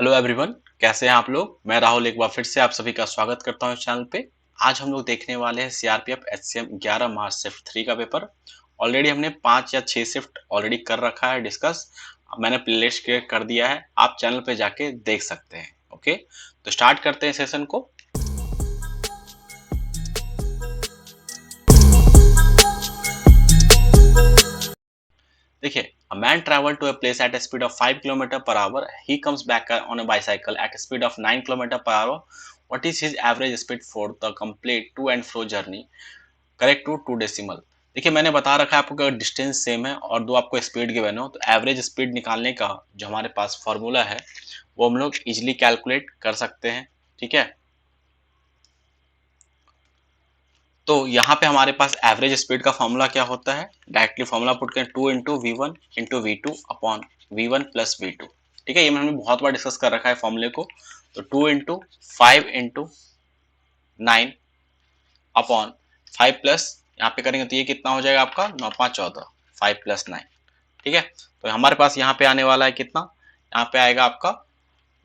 Hello everyone, कैसे हैं आप लोग। मैं राहुल एक बार फिर से आप सभी का स्वागत करता हूं इस चैनल पे। आज हम लोग देखने वाले हैं सीआरपीएफ एचसीएम 11 मार्च शिफ्ट 3 का पेपर। ऑलरेडी हमने 5 या 6 शिफ्ट ऑलरेडी कर रखा है डिस्कस। मैंने प्लेलिस्ट क्रिएट कर दिया है, आप चैनल पे जाके देख सकते हैं। ओके, तो स्टार्ट करते हैं सेशन को। देखिए, a man traveled to a place at a speed of 5 km per hour. He comes back on a bicycle at a speed of 9 km per hour. What is his average speed for the complete to and fro journey? Correct to 2 decimal. देखिए, मैंने बता रखा है आपको कि अगर distance same है और दो आपको स्पीड गिवन हो तो एवरेज स्पीड निकालने का जो हमारे पास फॉर्मूला है वो हम लोग इजीली कैलकुलेट कर सकते हैं। ठीक है, तो यहाँ पे हमारे पास एवरेज स्पीड का फॉर्मूला क्या होता है, डायरेक्टली फॉर्मूला पुट करें 2 into V one into V two upon V one plus V two. ठीक है, ये मैंने बहुत बार डिस्कस कर रखा है फॉर्मूले को। तो 2 इंटू 5 इंटू 9 अपॉन 5 प्लस यहाँ पे करेंगे तो ये कितना हो जाएगा आपका 9 5 14, 5 प्लस 9। ठीक है, तो हमारे पास यहाँ पे आने वाला है कितना, यहाँ पे आएगा आपका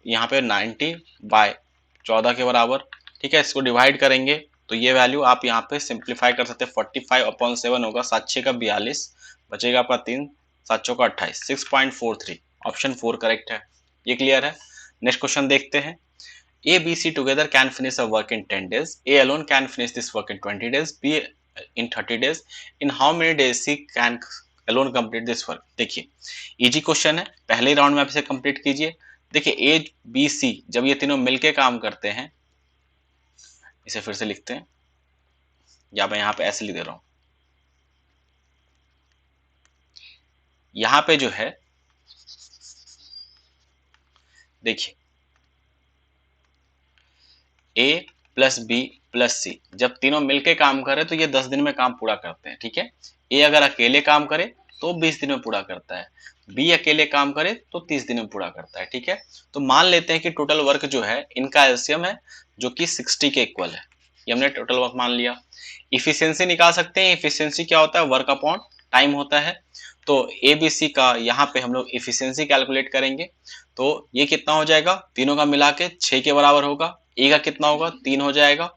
यहाँ पे 90 बाय 14 के बराबर। ठीक है, इसको डिवाइड करेंगे तो ये वैल्यू आप यहाँ पे सिंप्लीफाई कर सकते हैं। 45 अपॉन 7 होगा, 7 6 का 42, बचेगा आपका 3 7 चौका 28, 6.43। ऑप्शन 4 करेक्ट है। ये क्लियर है। नेक्स्ट क्वेश्चन देखते हैं। A, B, C together can finish a work in 10 days. A alone can finish this work in 20 days. B in 30 days. In how many days C can alone complete this work? देखिए, easy question है, पहले round में आप इसे complete कीजिए। देखिए, A B C जब ये तीनों मिलके काम करते हैं, इसे फिर से लिखते हैं या मैं यहाँ पे ऐसे लिख दे रहा हूँ। यहाँ पे जो है देखिए ए प्लस बी प्लस सी जब तीनों मिलके काम करे तो ये 10 दिन में काम पूरा करते हैं। ठीक है, ए अगर अकेले काम करे तो 20 दिन में पूरा करता है, बी अकेले काम करे तो 30 दिन में पूरा करता है। ठीक है, तो मान लेते हैं कि टोटल वर्क जो है इनका एलसीएम है जो कि 60 के इक्वल है। ये हमने टोटल वर्क मान लिया। इफिशियंसी निकाल सकते हैं। इफिशियंसी क्या होता है, वर्क अपॉन टाइम होता है। तो ए बी सी का यहाँ पे हम लोग इफिशियंसी कैलकुलेट करेंगे तो ये कितना हो जाएगा, तीनों का मिला के 6 के बराबर होगा। ए का कितना होगा, 3 हो जाएगा,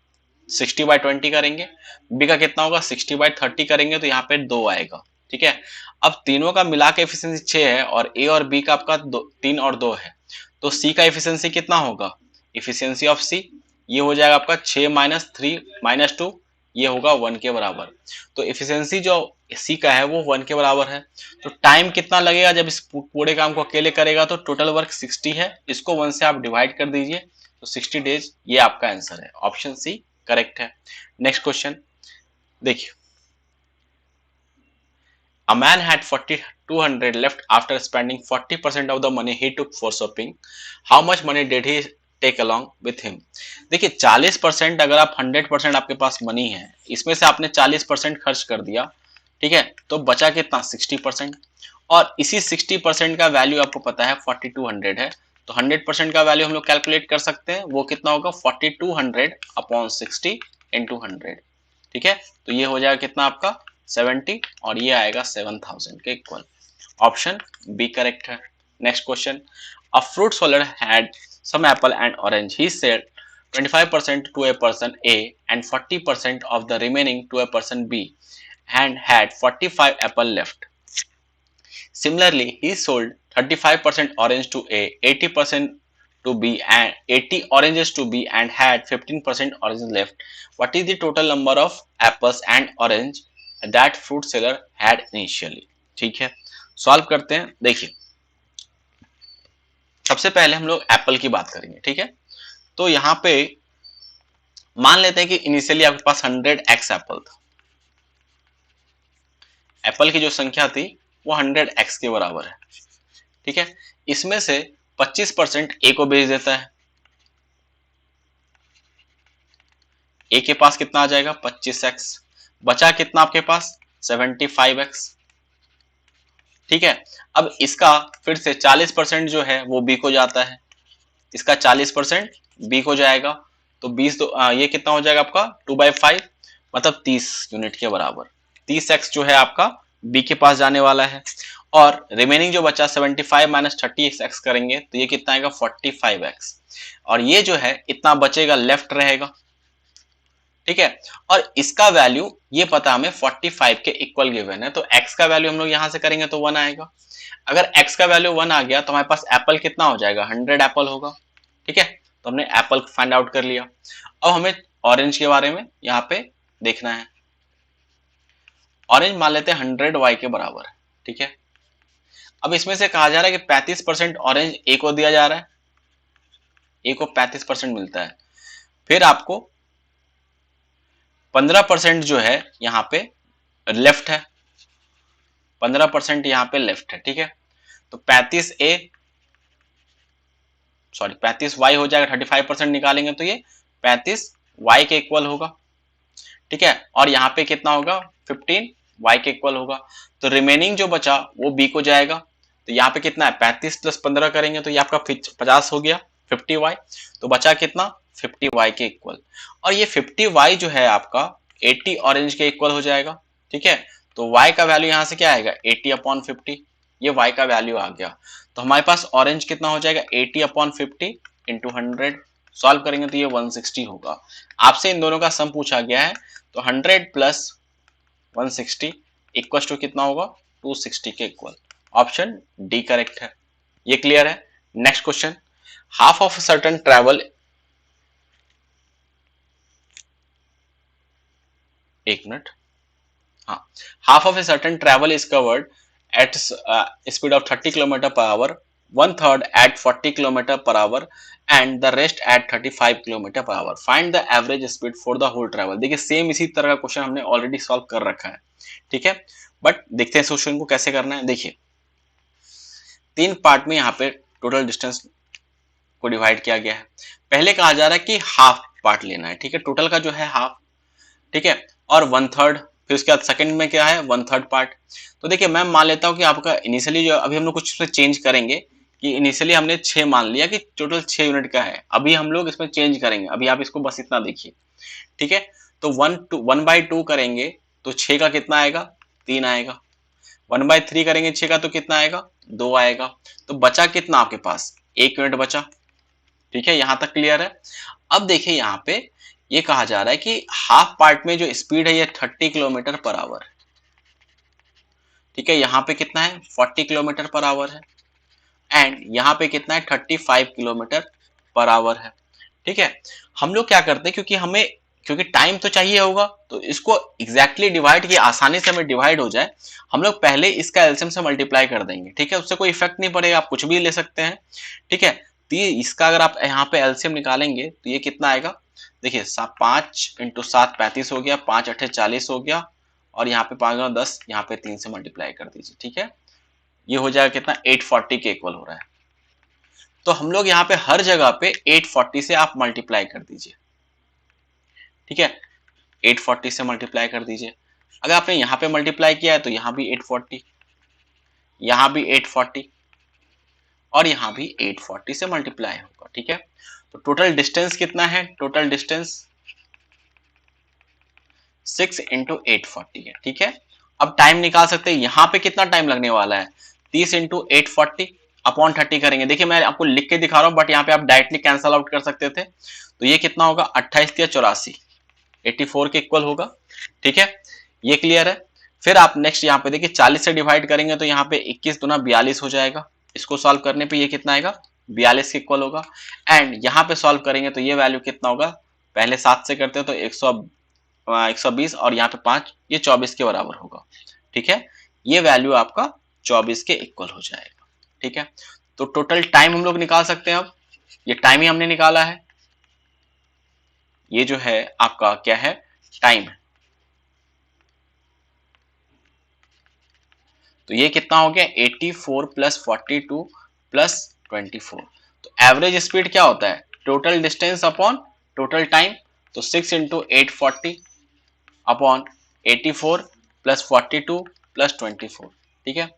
60/20 करेंगे। बी का कितना होगा, 60/30 करेंगे तो यहाँ पे 2 आएगा। ठीक है, अब तीनों का मिला के एफिशिएंसी 6 है और ए और बी का आपका 3 और 2 है, तो सी का एफिशिएंसी कितना होगा, एफिशिएंसी ऑफ सी ये हो जाएगा आपका 6 माइनस 3 माइनस 2, ये होगा 1 के बराबर। तो एफिशिएंसी जो सी का है वो 1 के बराबर है। तो टाइम कितना लगेगा जब इस पूरे काम को अकेले करेगा, तो टोटल वर्क 60 है, इसको 1 से आप डिवाइड कर दीजिए तो 60 डेज, ये आपका आंसर है। ऑप्शन सी करेक्ट है। नेक्स्ट क्वेश्चन देखिए। A man had 4200 left after spending 40% of the money he took for shopping. How much money did he take along with him? देखिए, 40% अगर आप 100% आपके पास मनी है, इसमें से आपने 40% खर्च कर दिया, ठीक है, तो बचा कितना 60%। और इसी 60% का वैल्यू आपको पता है 4200 है, तो 100% का वैल्यू हम लोग कैलकुलेट कर सकते हैं। वो कितना होगा 4200 अपॉन 60 इंटू 100। ठीक है, तो ये हो जाएगा कितना आपका 70 और ये आएगा 7000 के इक्वल। ऑप्शन बी करेक्ट है। Next question. A fruit seller had some apple and orange, he said 25% to a person A and 40% of the remaining to a person B and had 45 apple left. Similarly, he sold 35% orange to A, 80% to B and 80 oranges to B and had 15% oranges left. What is the total number of apples and orange that fruit seller had initially? ठीक है, solve करते हैं। देखिए, सबसे पहले हम लोग Apple की बात करेंगे। ठीक है, तो यहाँ पे मान लेते हैं कि इनिशियली आपके पास 100x एप्पल था। एप्पल की जो संख्या थी वो 100x के बराबर है। ठीक है, इसमें से 25% ए को भेज देता है। ए के पास कितना आ जाएगा 25x, बचा कितना आपके पास 75x। ठीक है, अब इसका फिर से 40% जो है वो बी को जाता है, इसका 40% बी को जाएगा, तो 20 ये कितना हो जाएगा आपका 2/5 मतलब 30 यूनिट के बराबर। 30x जो है आपका बी के पास जाने वाला है। और रिमेनिंग जो बचा 75 माइनस 30x करेंगे तो ये कितना आएगा 45x। और ये जो है इतना बचेगा लेफ्ट रहेगा, ठीक है। और इसका वैल्यू ये पता हमें 45 के इक्वल गिवन है, तो x का वैल्यू हम लोग यहां से करेंगे तो 1 आएगा। अगर x का वैल्यू 1 आ गया तो हमारे पास एप्पल कितना हो जाएगा 100 एप्पल होगा, ठीक है। तो हमने एप्पल फाइंड आउट कर लिया। अब हमें ऑरेंज के बारे में यहाँ पे देखना है। ऑरेंज मान लेते हैं 100y के बराबर है, ठीक है। अब इसमें से कहा जा रहा है कि 35% ऑरेंज ए को दिया जा रहा है, ए को 35% मिलता है। फिर आपको 15% जो है यहाँ पे लेफ्ट है, 15% यहाँ पे लेफ्ट है, ठीक है। तो 35y हो जाएगा, 35% निकालेंगे तो ये 35y के इक्वल होगा, ठीक है। और यहाँ पे कितना होगा 15y के इक्वल होगा। तो रिमेनिंग जो बचा वो b को जाएगा। तो यहाँ पे कितना है 35 प्लस 15 करेंगे तो ये आपका 50 हो गया 50y। तो बचा कितना 50y के इक्वल। और ये 50y जो है आपका 80 ऑरेंज के इक्वल हो जाएगा, ठीक है। तो y का वैल्यू यहाँ से क्या आएगा 80/50, ये y का वैल्यू आ गया। तो हमारे पास ऑरेंज कितना हो जाएगा 80/50 इंटू 100। सॉल्व करेंगे तो ये 160 होगा। आपसे इन दोनों का सम पूछा गया है, तो 100 प्लस 160 इक्वल टू कितना होगा 260 के इक्वल। ऑप्शन डी करेक्ट है। ये क्लियर है। Next question, half of certain travel, एक मिनट, हाँ, half of a certain travel is covered at speed of 30 kilometre per hour, 1/3 at 40 kilometre per hour and the rest at 35 kilometre per hour. Find the average speed for the whole travel. देखिए same इसी तरह का question हमने already solve कर रखा है, ठीक है। बट देखते हैं इस क्वेश्चन को कैसे करना है। देखिए 3 पार्ट में यहाँ पे टोटल डिस्टेंस को डिवाइड किया गया है। पहले कहा जा रहा है कि हाफ पार्ट लेना है, ठीक है, टोटल का जो है हाफ, ठीक है। और 1/3, फिर उसके बाद सेकंड में क्या है 1/3 पार्ट। तो देखिए मैं मान लेता हूं कि आपका इनिशियली जो अभी हम लोग कुछ इसमें चेंज करेंगे कि इनिशियली हमने 6 मान लिया कि टोटल 6 यूनिट का है, अभी हम लोग इसमें चेंज करेंगे। अभी आप इसको बस इतना देखिए, ठीक है। तो 1/2 करेंगे तो 6 का कितना आएगा 3 आएगा। 1/3 करेंगे 6 का तो कितना आएगा 2 आएगा। तो बचा कितना आपके पास 1 यूनिट बचा, ठीक है। यहां तक क्लियर है। अब देखिए यहाँ पे ये कहा जा रहा है कि हाफ पार्ट में जो स्पीड है ये 30 किलोमीटर पर आवर, ठीक है। यहाँ पे कितना है 40 किलोमीटर पर आवर है एंड यहाँ पे कितना है 35 किलोमीटर पर आवर है, ठीक है। हम लोग क्या करते हैं क्योंकि टाइम तो चाहिए होगा, तो इसको एग्जैक्टली डिवाइड किया आसानी से हमें डिवाइड हो जाए, हम लोग पहले इसका एलसीएम से मल्टीप्लाई कर देंगे, ठीक है। उससे कोई इफेक्ट नहीं पड़ेगा, आप कुछ भी ले सकते हैं, ठीक है। तो ये इसका अगर आप यहाँ पे एलसीएम निकालेंगे तो ये कितना आएगा, देखिए 5 इंटू 7 35 हो गया, 5 8 40 हो गया, और यहाँ पे 5 10, यहाँ पे 3 से मल्टीप्लाई कर दीजिए, ठीक है। ये हो जाएगा कितना 840 के इक्वल हो रहा है। तो हम लोग यहाँ पे हर जगह पे 840 से आप मल्टीप्लाई कर दीजिए, ठीक है। 840 से मल्टीप्लाई कर दीजिए। अगर आपने यहाँ पे मल्टीप्लाई किया है तो यहाँ भी 840, यहाँ भी 840 और यहाँ भी 840 से मल्टीप्लाई होगा, ठीक है। तो टोटल डिस्टेंस कितना है, टोटल डिस्टेंस 6 इंटू 840 है, ठीक है। अब टाइम निकाल सकते हैं, यहाँ पे कितना टाइम लगने वाला है 30 इंटू 840 अपॉन 30 करेंगे। देखिए मैं आपको लिख के दिखा रहा हूँ, बट यहाँ पे आप डायरेक्टली कैंसल आउट कर सकते थे। तो ये कितना होगा 28 या 84, 84 के इक्वल होगा, ठीक है। ये क्लियर है। फिर आप नेक्स्ट यहाँ पे देखिए 40 से डिवाइड करेंगे तो यहाँ पे 21 दूना 42 हो जाएगा। इसको सॉल्व करने पे ये कितना आएगा 42 के इक्वल होगा। एंड यहाँ पे सॉल्व करेंगे तो ये वैल्यू कितना होगा, पहले 7 से करते हैं तो 120 और यहाँ पे 5, ये 24 के बराबर होगा, ठीक है। ये वैल्यू आपका 24 के इक्वल हो जाएगा, ठीक है। तो टोटल टाइम हम लोग निकाल सकते हैं। अब ये टाइम ही हमने निकाला है, ये जो है आपका क्या है टाइम है। तो ये कितना हो गया 84 प्लस 42 प्लस 24। तो एवरेज स्पीड क्या होता है total distance upon total time. तो 6 इंटू 840 अपॉन 84 प्लस 42 प्लस 24, ठीक है।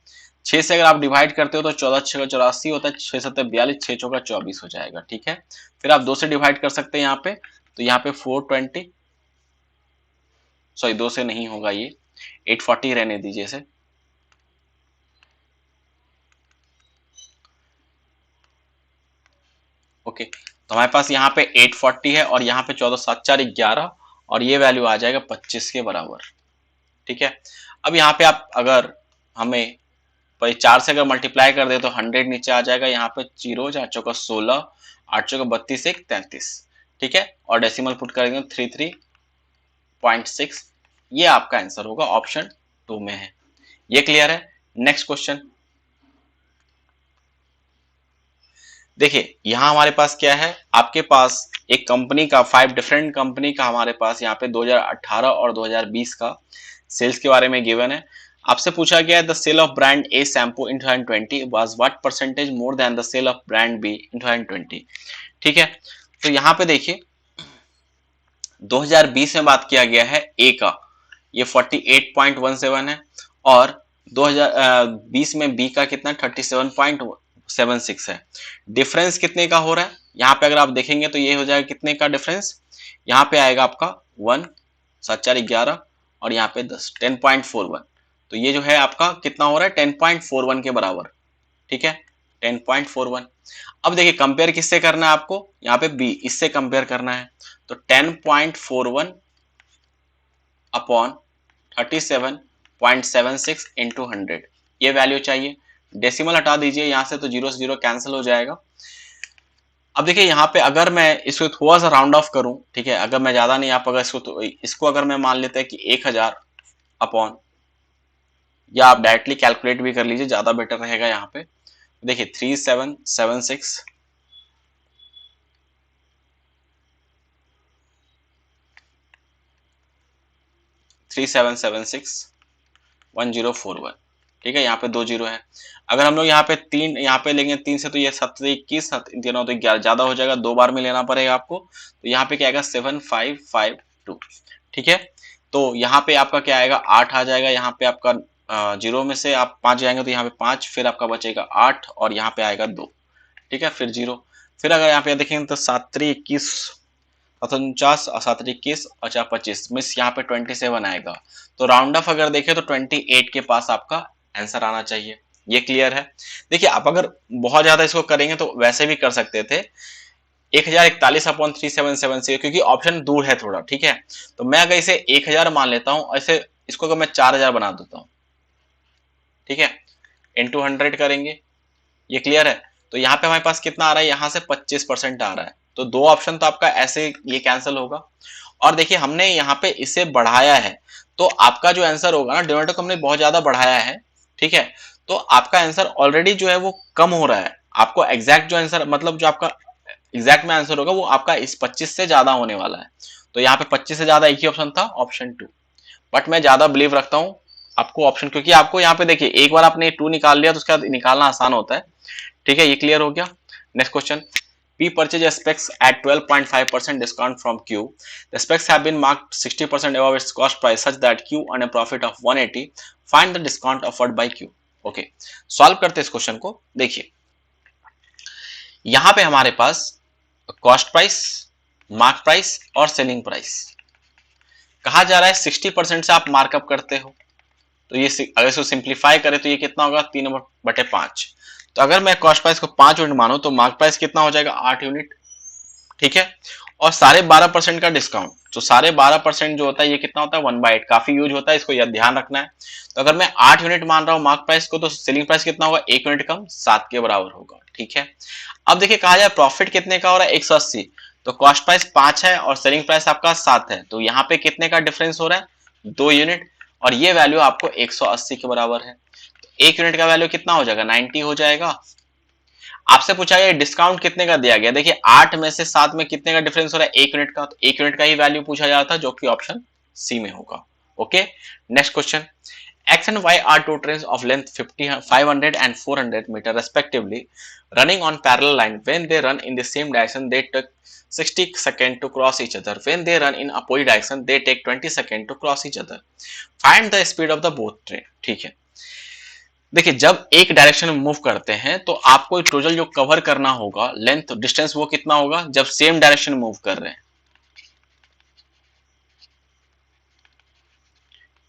6 से अगर आप डिवाइड करते हो तो 14 6 84 होता है, 6 7 42, 6 चौका 24 हो जाएगा, ठीक है। फिर आप 2 से डिवाइड कर सकते हैं यहाँ पे, तो यहाँ पे 420, सॉरी 2 से नहीं होगा, ये 840 रहने दीजिए इसे, ओके, तो हमारे पास यहाँ पे 840 है और यहाँ पे 14 7 4 11 और ये वैल्यू आ जाएगा 25 के बराबर। ठीक है, अब यहाँ पे आप अगर हमें 4 से अगर मल्टीप्लाई कर दे तो 100 नीचे आ जाएगा, यहाँ पे 0 4 चौका 16 8 चौका 32 1 33। ठीक है, और डेसिमल पुट करेंगे 33.6, ये आपका आंसर होगा, ऑप्शन 2 में है। ये क्लियर है? नेक्स्ट क्वेश्चन देखिए, यहां हमारे पास क्या है, आपके पास एक कंपनी का 5 डिफरेंट कंपनी का हमारे पास यहाँ पे 2018 और 2020 का सेल्स के बारे में गिवन है। आपसे पूछा गया है the sale of brand A shampoo in 2020 was what percentage more than the sale of brand B in 2020। ठीक है, तो यहाँ पे देखिए 2020 में बात किया गया है ए का, ये 48.17 है, और 2020 में बी का कितना 37.76 है। डिफरेंस कितने का हो रहा है यहाँ पे अगर आप देखेंगे तो ये हो जाएगा कितने का डिफरेंस, यहाँ पे आएगा आपका 1 7 4 11 और यहाँ पे 10 10.41। तो ये जो है आपका कितना हो रहा है 10.41 के बराबर। ठीक है, 10.41। अब देखिए कंपेयर किससे करना है आपको, यहाँ पे बी इससे कंपेयर करना है, तो 10.41 अपॉन 37.76 इंटू 100, ये वैल्यू चाहिए। डेसिमल हटा दीजिए यहाँ से, तो 0 से 0 कैंसिल हो जाएगा। अब देखिए यहाँ पे अगर मैं इसको थोड़ा सा राउंड ऑफ करूं, ठीक है, अगर मैं ज्यादा नहीं, आप अगर इसको अगर मैं मान लेते हैं कि 1000 अपॉन, या आप डायरेक्टली कैलकुलेट भी कर लीजिए, ज्यादा बेटर रहेगा। यहाँ पे देखिए 3776 3776 1041। ठीक है, यहाँ पे 2 जीरो है। अगर हम लोग यहाँ पे 3 यहाँ पे लेंगे 3 से, तो ये 7 21 तीनों तो 11 ज्यादा हो जाएगा, 2 बार में लेना पड़ेगा आपको। तो यहाँ पे क्या आएगा 7552। ठीक है, तो यहाँ पे आपका क्या आएगा 8 आ जाएगा, यहाँ पे आपका 0 में से आप 5 जाएंगे तो यहाँ पे 5, फिर आपका बचेगा 8 और यहाँ पे आएगा 2। ठीक है, फिर 0, फिर अगर यहाँ पे देखेंगे तो 7 3 21 49 और 7 21 और 4 25 मिस, यहाँ पे 27 आएगा। तो राउंड ऑफ अगर देखें तो 28 के पास आपका आंसर आना चाहिए। ये क्लियर है? देखिए आप अगर बहुत ज्यादा इसको करेंगे तो वैसे भी कर सकते थे, 1041 अपॉन 3776, क्योंकि ऑप्शन दूर है थोड़ा। ठीक है, तो मैं अगर इसे 1000 मान लेता हूं, ऐसे इसको अगर मैं 4000 बना देता हूं, ठीक है, इंटू 100 करेंगे। ये क्लियर है? तो यहाँ पे हमारे पास कितना आ रहा है, यहाँ से 25% आ रहा है, तो 2 ऑप्शन तो आपका ऐसे ये कैंसिल होगा। और देखिए हमने यहाँ पे इसे बढ़ाया है, तो आपका जो आंसर होगा ना, डिनोमिनेटर को हमने बहुत ज्यादा बढ़ाया है। ठीक है, तो आपका आंसर ऑलरेडी जो है वो कम हो रहा है। आपको एग्जैक्ट जो आंसर, मतलब जो आपका एग्जैक्ट में आंसर होगा वो आपका इस 25 से ज्यादा होने वाला है। तो यहाँ पे 25 से ज्यादा एक ही ऑप्शन था, ऑप्शन 2। बट मैं ज्यादा बिलीव रखता हूँ आपको ऑप्शन, क्योंकि आपको यहाँ पे देखिए एक बार आपने 2 निकाल लिया तो उसके बाद निकालना आसान होता है। ठीक है, ये क्लियर हो गया। Next question, P purchase specs at 12.5% discount from Q. The specs have been marked 60% above its cost price such that Q earn a profit of 180. Find the discount offered by Q. Okay, solve करते हैं इस question को। देखिए यहां पे हमारे पास cost price, mark price और selling price कहा जा रहा है 60% से आप मार्कअप करते हो, तो ये अगर इसको सिंप्लीफाई करें तो ये कितना होगा 3/5। तो अगर मैं कॉस्ट प्राइस को 5 यूनिट मानूं तो मार्क प्राइस कितना हो जाएगा 8 यूनिट। ठीक है, और 12.5% का डिस्काउंट, तो 12.5% जो होता है ये कितना होता है 1/8, काफी यूज होता है, इसको याद ध्यान रखना है। तो अगर मैं 8 यूनिट मान रहा हूं मार्क प्राइस को, तो सेलिंग प्राइस कितना होगा 1 यूनिट कम 7 के बराबर होगा। ठीक है, अब देखिए कहा जाए प्रॉफिट कितने का हो रहा है 180, तो कॉस्ट प्राइस 5 है और सेलिंग प्राइस आपका 7 है, तो यहाँ पे कितने का डिफरेंस हो रहा है 2 यूनिट, और ये वैल्यू आपको 180 के बराबर है। तो 1 यूनिट का वैल्यू कितना हो जाएगा 90 हो जाएगा। आपसे पूछा गया डिस्काउंट कितने का दिया गया, देखिए 8 में से 7 में कितने का डिफरेंस हो रहा है 1 यूनिट का, तो 1 यूनिट का ही वैल्यू पूछा जाता है, जो कि ऑप्शन सी में होगा। Okay, next question, X and Y are two trains of length 50, 500 and 400 meter respectively, running on parallel line. When they run in the same direction, they take 60 seconds to cross each other. When they run in opposite direction, they take 20 seconds to cross each other. Find the speed of the both train. ठीक है, देखिए जब एक direction में move करते हैं तो आपको टोटल जो कवर करना होगा लेंथ डिस्टेंस वो कितना होगा जब सेम डायरेक्शन मूव कर रहे हैं।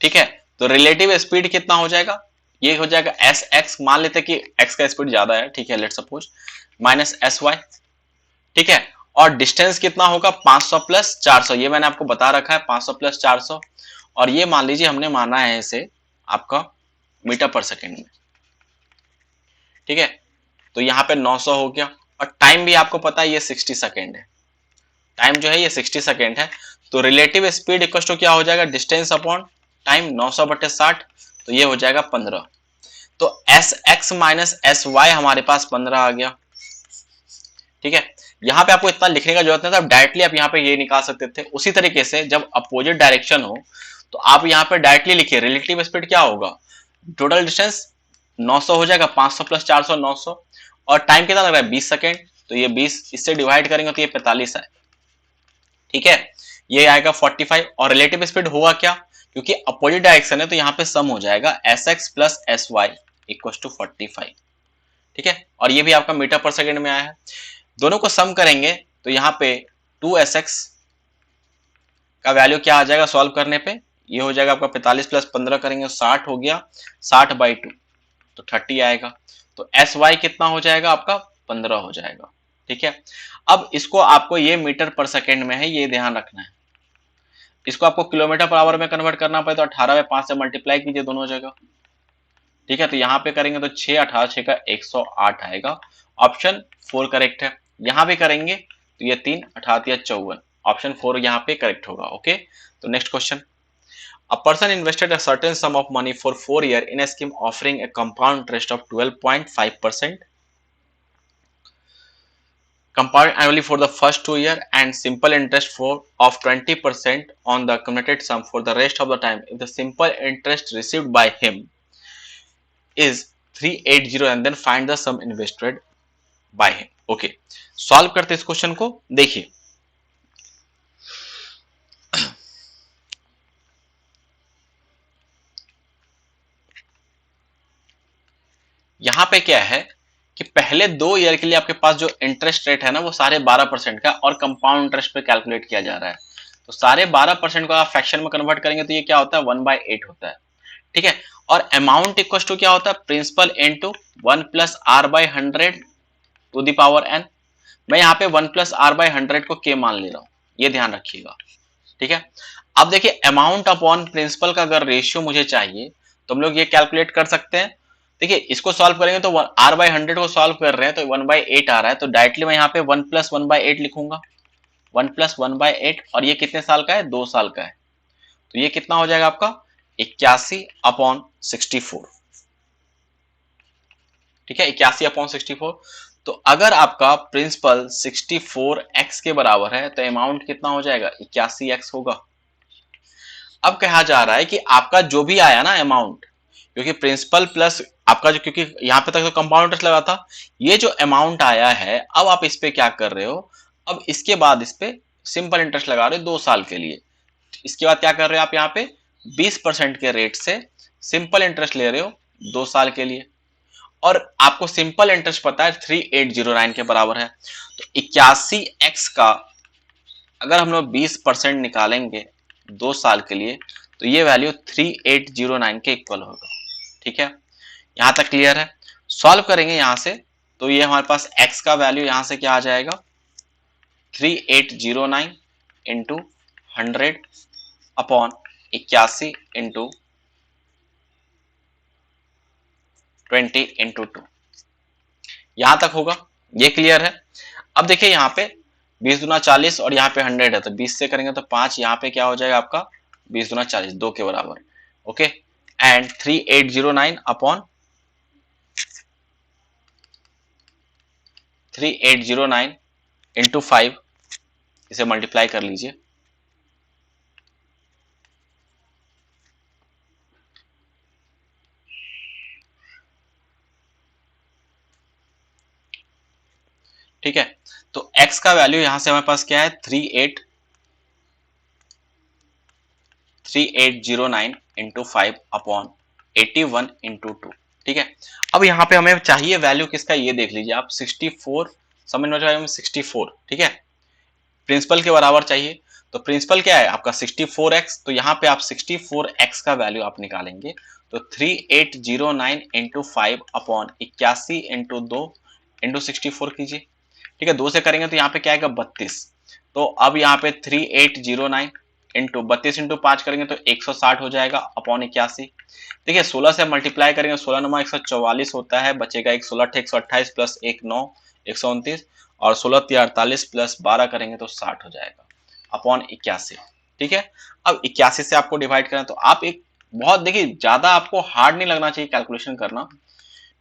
ठीक है, तो रिलेटिव स्पीड कितना हो जाएगा, ये हो जाएगा एस एक्स, मान लेते हैं कि एक्स का स्पीड ज्यादा है, ठीक है, let suppose minus S Y, ठीक है। और डिस्टेंस कितना होगा 500 प्लस 400, ये मैंने आपको बता रखा है 500 प्लस 400, और ये मान लीजिए हमने माना है इसे आपका मीटर पर सेकेंड में। ठीक है, तो यहाँ पे 900 हो गया, और टाइम भी आपको पता है ये 60 सेकेंड है, टाइम जो है ये 60 सेकेंड है। तो रिलेटिव स्पीड इक्वल टू क्या हो जाएगा, डिस्टेंस अपॉन टाइम, 900/60, तो ये हो जाएगा 15। तो S X minus S Y हमारे पास 15 आ गया। ठीक है, यहाँ पे आपको इतना लिखने का जरूरत नहीं था, डायरेक्टली आप यहाँ पे ये निकाल सकते थे। उसी तरीके से जब अपोजिट डायरेक्शन हो तो आप यहाँ पे डायरेक्टली लिखिए रिलेटिव स्पीड क्या होगा, टोटल डिस्टेंस 900 हो जाएगा, 500 प्लस 400 900, और टाइम कितना लग रहा है 20 सेकेंड, तो ये 20 इससे डिवाइड करेंगे तो ये 45 है। ठीक है, ये आएगा 45, और रिलेटिव स्पीड होगा क्या, क्योंकि अपोजिट डायरेक्शन है तो यहाँ पे सम हो जाएगा S X plus S Y equal to 45। ठीक है, और ये भी आपका मीटर पर सेकेंड में आया है। दोनों को सम करेंगे तो यहाँ पे 2sx का वैल्यू क्या आ जाएगा सॉल्व करने पे, ये हो जाएगा आपका 45 प्लस 15 करेंगे 60 हो गया, 60/2 तो 30 आएगा। तो एस वाई कितना हो जाएगा आपका 15 हो जाएगा। ठीक है, अब इसको आपको ये मीटर पर सेकेंड में है ये ध्यान रखना है, इसको आपको किलोमीटर पर आवर में कन्वर्ट करना पड़े तो 18/5 से मल्टीप्लाई कीजिए दोनों जगह। ठीक है, तो यहाँ पे करेंगे तो 6 18 6 का 108 आएगा, ऑप्शन 4 करेक्ट है। यहाँ भी करेंगे तो ये 3 18 या 54, ऑप्शन 4 यहाँ पे करेक्ट होगा। ओके, तो next question, a person invested a certain sum of money for 4 years in a scheme offering a compound interest of 12.5% compound annually for the first 2 years and simple interest for of 20% on the accumulated sum for the rest of the time if the simple interest received by him is 380 and then find the sum invested by him। Okay, solve करते इस question को। देखिए यहां पे क्या है कि पहले 2 ईयर के लिए आपके पास जो इंटरेस्ट रेट है ना वो सारे 12% का और कंपाउंड इंटरेस्ट पे कैलकुलेट किया जा रहा है। तो सारे 12% को आप फ्रैक्शन में कन्वर्ट करेंगे तो ये क्या होता है 1/8 होता है। ठीक है, और अमाउंट इक्वल टू क्या होता है principal into 1 plus R by 100 to the power n। मैं यहाँ पे 1 प्लस आर बाई 100 को k मान ले रहा हूँ, ये ध्यान रखिएगा। ठीक है, अब देखिए अमाउंट अपॉन प्रिंसिपल का अगर रेशियो मुझे चाहिए तो हम लोग ये कैलकुलेट कर सकते हैं। देखिए इसको सॉल्व करेंगे तो आर बाई 100 को सॉल्व कर रहे हैं तो 1/8 आ रहा है, तो डायरेक्टली मैं यहाँ पे 1 प्लस 1/8 लिखूंगा, 1 प्लस 1/8, और ये कितने साल का है 2 साल का है, तो ये कितना हो जाएगा आपका 81/64। ठीक है, 81/64। तो अगर आपका प्रिंसिपल 64x के बराबर है तो अमाउंट कितना हो जाएगा 81x होगा। अब कहा जा रहा है कि आपका जो भी आया ना अमाउंट, क्योंकि प्रिंसिपल प्लस आपका जो, क्योंकि यहाँ पे तक तो कंपाउंड इंटरेस्ट लगा था, ये जो अमाउंट आया है अब आप इस पे क्या कर रहे हो, अब इसके बाद इस पे सिंपल इंटरेस्ट लगा रहे हो 2 साल के लिए। इसके बाद क्या कर रहे हो आप यहाँ पे 20% के रेट से सिंपल इंटरेस्ट ले रहे हो 2 साल के लिए, और आपको सिंपल इंटरेस्ट पता है 3809 के बराबर है। तो 81x का अगर हम लोग 20% निकालेंगे 2 साल के लिए तो ये वैल्यू 3809 के इक्वल होगा। ठीक है, यहां तक क्लियर है। सॉल्व करेंगे यहां से तो ये हमारे पास x का वैल्यू यहां से क्या आ जाएगा 3809 इंटू 100 अपॉन 81 इंटू 20 इंटू 2, यहां तक होगा, ये क्लियर है। अब देखिए यहाँ पे 20 दूना 40 और यहाँ पे 100 है तो 20 से करेंगे तो 5, यहाँ पे क्या हो जाएगा आपका 20 दूना 40 2 के बराबर। ओके, एंड 3809 अपॉन 3809 इंटू 5, इसे मल्टीप्लाई कर लीजिए। ठीक है, तो x का वैल्यू यहां से हमारे पास क्या है 3809 इंटू 5 अपॉन 81 इंटू 2। ठीक है, अब यहाँ पे हमें चाहिए वैल्यू किसका, ये देख लीजिए आप 64, समझ में चाहिए 64। ठीक है, प्रिंसिपल के बराबर चाहिए, तो प्रिंसिपल क्या है आपका 64x, तो यहाँ पे आप 64x का वैल्यू आप निकालेंगे तो 3809 इंटू 5 अपॉन 81 इंटू 2 इंटू 64 कीजिए। ठीक है, 2 से करेंगे तो यहाँ पे क्या आएगा 32। तो अब यहाँ पे 3809 इंटू 32 इंटू 5 करेंगे तो 160 हो जाएगा अपॉन 81। देखिए 16 से मल्टीप्लाई करेंगे, 16 नमा 144 होता है, बचेगा एक 16 128 प्लस 1 9 129 और 16 48 प्लस 12 करेंगे तो 60 हो जाएगा अपॉन 81। ठीक है, अब 81 से आपको डिवाइड करना, तो आप एक बहुत देखिए ज्यादा आपको हार्ड नहीं लगना चाहिए कैलकुलेशन करना,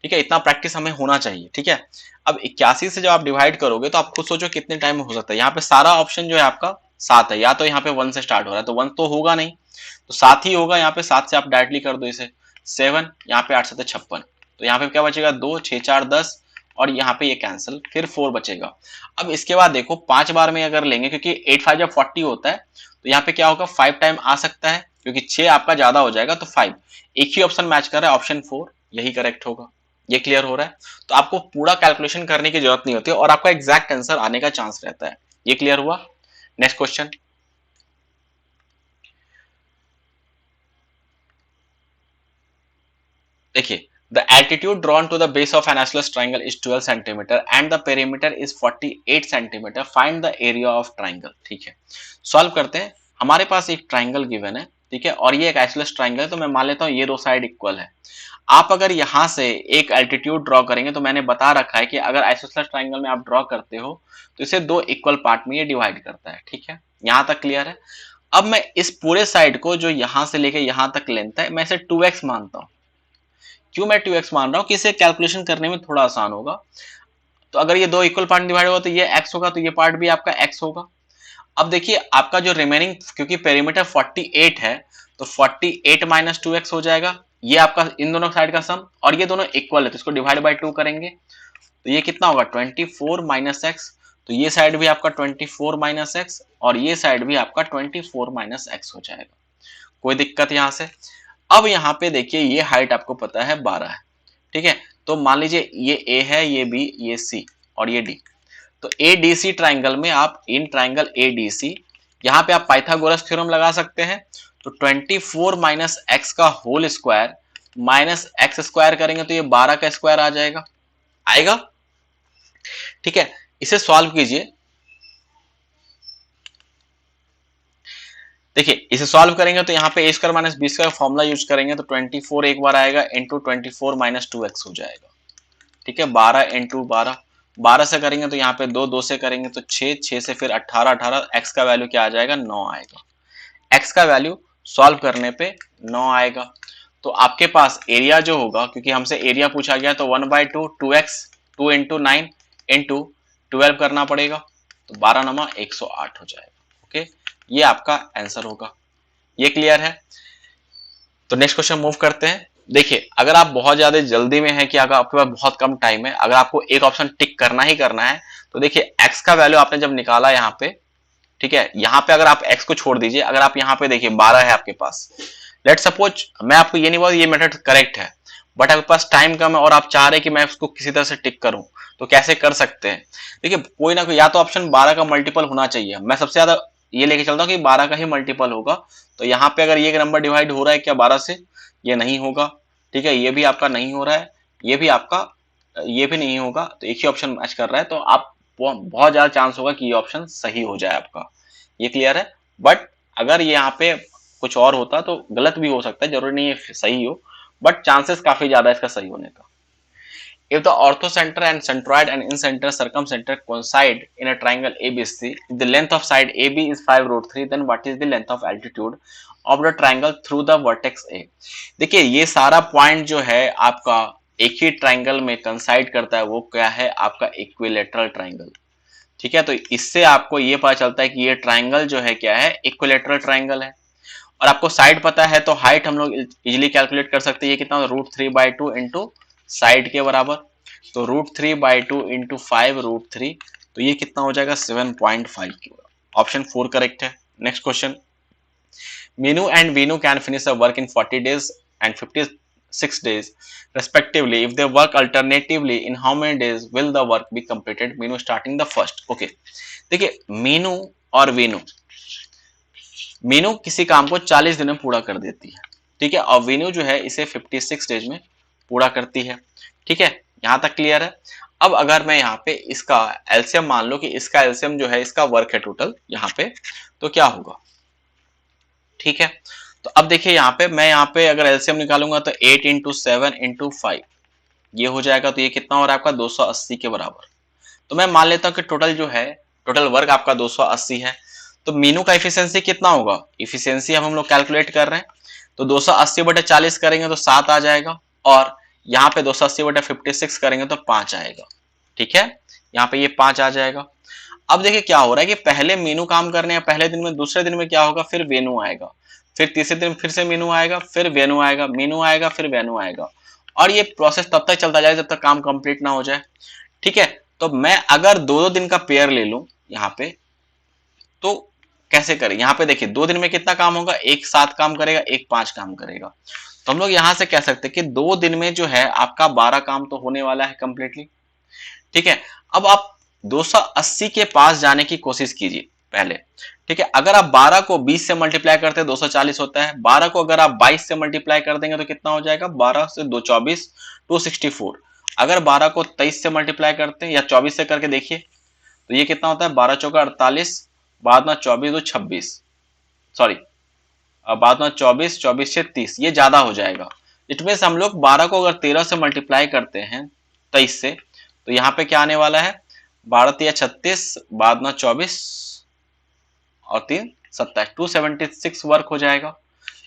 ठीक है, इतना प्रैक्टिस हमें होना चाहिए। ठीक है, अब 81 से जब आप डिवाइड करोगे तो आप खुद सोचो कितने टाइम में हो सकता है। यहाँ पे सारा ऑप्शन जो है आपका 7 है, या तो यहाँ पे 1 से स्टार्ट हो रहा है तो 1 तो होगा नहीं, तो 7 ही होगा। यहाँ पे 7 से आप डायरेक्टली कर दो इसे 7, यहाँ पे 8 7 56, तो यहाँ पे क्या बचेगा 2 6 4 10 और यहाँ पे ये कैंसिल, फिर 4 बचेगा। अब इसके बाद देखो 5 बार में अगर लेंगे, क्योंकि 8 5 जब 40 होता है तो यहाँ पे क्या होगा 5 टाइम आ सकता है, क्योंकि 6 आपका ज्यादा हो जाएगा तो 5, एक ही ऑप्शन मैच कर रहा है, ऑप्शन 4 यही करेक्ट होगा। ये क्लियर हो रहा है, तो आपको पूरा कैलकुलेशन करने की जरूरत नहीं होती और आपका एग्जैक्ट आंसर आने का चांस रहता है। ये क्लियर हुआ। नेक्स्ट क्वेश्चन, देखिए the altitude drawn to the base of an isosceles triangle is 12 centimetre and the perimeter is 48 centimetre, find the area of triangle. ठीक है, सॉल्व करते हैं। हमारे पास एक ट्रायंगल गिवन है, ठीक है, और ये एक आइसोसेलेस ट्रायंगल है, तो मैं मान लेता हूं ये दो साइड इक्वल है। आप अगर यहां से एक एल्टीट्यूड ड्रॉ करेंगे, तो मैंने बता रखा है कि अगर आइसोसेलेस ट्रायंगल में आप ड्रॉ करते हो तो इसे दो इक्वल पार्ट में ये डिवाइड करता है। ठीक है, यहां तक क्लियर है। अब मैं इस पूरे साइड को जो यहां से लेके यहां तक लेंथ है, मैं इसे 2x मानता हूं। क्यों मैं 2x मान रहा हूं कि इसे कैलकुलेशन करने में थोड़ा आसान होगा। तो अगर ये दो इक्वल पार्ट डिवाइड होगा तो ये x होगा, तो ये पार्ट भी आपका x होगा। अब देखिए आपका जो रिमेनिंग, क्योंकि पेरीमीटर 48 है तो 48 माइनस 2x हो जाएगा, ये आपका इन दोनों साइड का सम, और ये दोनों इक्वल है तो इसको डिवाइड बाय 2 करेंगे तो ये कितना होगा 24 माइनस एक्स। तो ये साइड भी आपका 24 माइनस एक्स और ये साइड भी आपका 24 माइनस एक्स हो जाएगा। कोई दिक्कत यहां से। अब यहाँ पे देखिए ये हाइट आपको पता है 12 है, ठीक है, तो मान लीजिए ये ए है, ये बी, ये सी और ये डी। तो एडीसी ट्राइंगल में आप इन ट्राइंगल एडीसी, यहाँ पे आप पाइथागोरस थ्योरम लगा सकते हैं। तो 24 माइनस एक्स का whole square minus X square करेंगे तो ये 12 का स्क्वायर आ जाएगा, आएगा। ठीक है, इसे सॉल्व कीजिए। देखिए इसे सॉल्व करेंगे तो यहाँ पे a square minus b square formula use करेंगे तो 24 एक बार आएगा इंटू 24 माइनस 2x हो जाएगा। ठीक है, 12 इंटू 12, 12 से करेंगे तो यहाँ पे 2, 2 से करेंगे तो 6, 6 से फिर 18, 18, x का वैल्यू क्या आ जाएगा 9 आएगा। x का वैल्यू सॉल्व करने पे 9 आएगा। तो आपके पास एरिया जो होगा, क्योंकि हमसे एरिया पूछा गया तो 1/2 2x 2 इंटू 9 इंटू 12 करना पड़ेगा, तो 12 नमा 108 हो जाएगा। ओके, ये आपका आंसर होगा। ये क्लियर है। तो नेक्स्ट क्वेश्चन मूव करते हैं। देखिए अगर आप बहुत ज्यादा जल्दी में है कि अगर आपके पास बहुत कम टाइम है, अगर आपको एक ऑप्शन टिक करना ही करना है, तो देखिए x का वैल्यू आपने जब निकाला यहाँ पे, ठीक है, यहाँ पे अगर आप x को छोड़ दीजिए, अगर आप यहाँ पे देखिए 12 है आपके पास, लेट सपोज, मैं आपको ये नहीं बोल ये मेथड करेक्ट है, बट आपके पास टाइम कम है और आप चाह रहे हैं कि मैं उसको किसी तरह से टिक करूं, तो कैसे कर सकते हैं। देखिए कोई ना कोई, या तो ऑप्शन 12 का मल्टीपल होना चाहिए, मैं सबसे ज्यादा ये लेके चलता हूँ कि 12 का ही मल्टीपल होगा। तो यहाँ पे अगर ये नंबर डिवाइड हो रहा है क्या 12 से, ये नहीं होगा। ठीक है, ये भी आपका नहीं हो रहा है, ये भी आपका, ये भी नहीं होगा, तो एक ही ऑप्शन मैच कर रहा है, तो आप बहुत ज्यादा चांस होगा कि ये ऑप्शन सही हो जाए आपका। ये क्लियर है। बट अगर ये यहाँ पे कुछ और होता तो गलत भी हो सकता है, जरूरी नहीं है सही हो, बट चांसेस काफी ज्यादा है इसका सही होने का। If the orthocenter and centroid and incenter circumcenter coincide in a triangle ABC, if the length of side AB is 5 root 3, then what is the length of altitude of the triangle through the vertex A? देखिए ये सारा point जो है आपका एक ही triangle में कंसाइड करता है, वो क्या है आपका इक्विलेटरल ट्राइंगल। ठीक है, तो इससे आपको ये पता चलता है कि ये ट्राइंगल जो है क्या है इक्विलेटरल ट्राइंगल है। और आपको साइड पता है तो हाइट हम लोग इजिली कैलकुलेट कर सकते हैं, ये कितना √3/2 इंटू साइड के बराबर, तो √3/2 इंटू 5√3, तो ये कितना हो जाएगा 7.5 की। ऑप्शन 4 करेक्ट है। Next question, Meenu and Veenu can finish a work in 40 days and 56 days respectively. If they work alternatively, in how many days will the work be completed? Meenu starting the first. Okay, देखिए मीनू और वीनू, मीनू किसी काम को 40 दिन में पूरा कर देती है, ठीक है, और वीनू जो है इसे 56 डेज में पूरा करती है। ठीक है, यहां तक क्लियर है। अब अगर मैं यहाँ पे इसका एलसीएम मान लो कि इसका एलसीएम जो है इसका वर्क है टोटल यहाँ पे, तो क्या होगा, ठीक है। तो अब देखिए यहाँ पे मैं यहाँ पे अगर एलसीएम निकालूंगा तो 8 इंटू 7 इंटू 5 ये हो जाएगा, तो ये कितना हो रहा है आपका 280 के बराबर। तो मैं मान लेता हूँ कि टोटल जो है टोटल वर्क आपका 280 है। तो मीनू का इफिशियंसी कितना होगा, इफिशियंसी हम लोग कैलकुलेट कर रहे हैं, तो 280 बटे 40 करेंगे तो 7 आ जाएगा, और यहाँ पे 280 बटे 56 करेंगे तो 5 आएगा, ठीक है। यहाँ पे ये 5 आ जाएगा। अब देखिए क्या हो रहा है कि पहले मीनू काम करने हैं पहले दिन में, दूसरे दिन में क्या होगा, फिर वेनु आएगा, फिर तीसरे दिन फिर से मीनू आएगा, फिर वेनु आएगा, मीनू आएगा, फिर वेनु आएगा, और ये प्रोसेस तब तक चलता जाए जब तक काम कंप्लीट ना हो जाए, ठीक है। तो मैं अगर दो दिन का पेयर ले लूं यहाँ पे, तो कैसे करें, यहाँ पे देखिए 2 दिन में कितना काम होगा, एक 7 काम करेगा, एक 5 काम करेगा। तो हम लोग यहां से कह सकते हैं कि 2 दिन में जो है आपका 12 काम तो होने वाला है कंप्लीटली, ठीक है। अब आप 280 के पास जाने की कोशिश कीजिए पहले, ठीक है। अगर आप 12 को 20 से मल्टीप्लाई करते हैं 240 होता है, 12 को अगर आप 22 से मल्टीप्लाई कर देंगे तो कितना हो जाएगा, 12 से 2 24 264। अगर 12 को 23 से मल्टीप्लाई करते हैं या 24 से करके देखिए तो ये कितना होता है, 12 चौका 48, बाद में 24 दो 26, सॉरी बाद में 24 24 से 30, ये ज्यादा हो जाएगा। इट मीन हम लोग 12 को अगर 13 से मल्टीप्लाई करते हैं 23 से, तो यहाँ पे क्या आने वाला है, 12 तिया 36, बाद में 24 और 3 27, 276 वर्क हो जाएगा।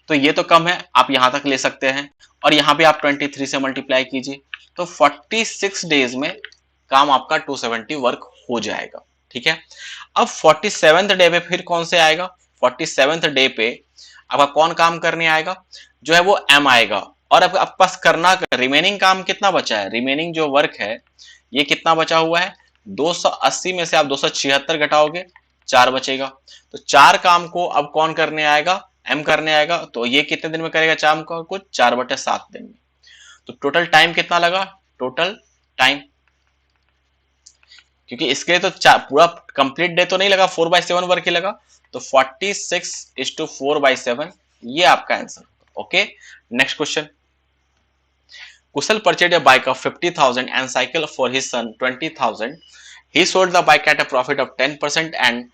तो ये तो कम है, आप यहां तक ले सकते हैं, और यहाँ पे आप 23 से मल्टीप्लाई कीजिए तो 46 डेज में काम आपका 270 वर्क हो जाएगा, ठीक है। अब 47th डे पे फिर कौन से आएगा, 47th डे पे आपका कौन काम करने आएगा, जो है वो एम आएगा, और अब आपके पास करना रिमेनिंग काम कितना बचा है, रिमेनिंग जो वर्क है ये कितना बचा हुआ है, 280 में से आप 276 घटाओगे 4 बचेगा। तो 4 काम को अब कौन करने आएगा, एम करने आएगा, तो ये कितने दिन में करेगा चाम का कुछ 4/7 दिन में। तो टोटल टाइम कितना लगा, टोटल टाइम, क्योंकि इसके लिए तो पूरा कंप्लीट डे तो नहीं लगा, 4/7 वर्क ही लगा, तो 46:4/7 ये आपका answer. Okay, next question. Kusal purchased a bike of 50,000 and cycle for his son 20,000. He sold the bike at a profit of 10% and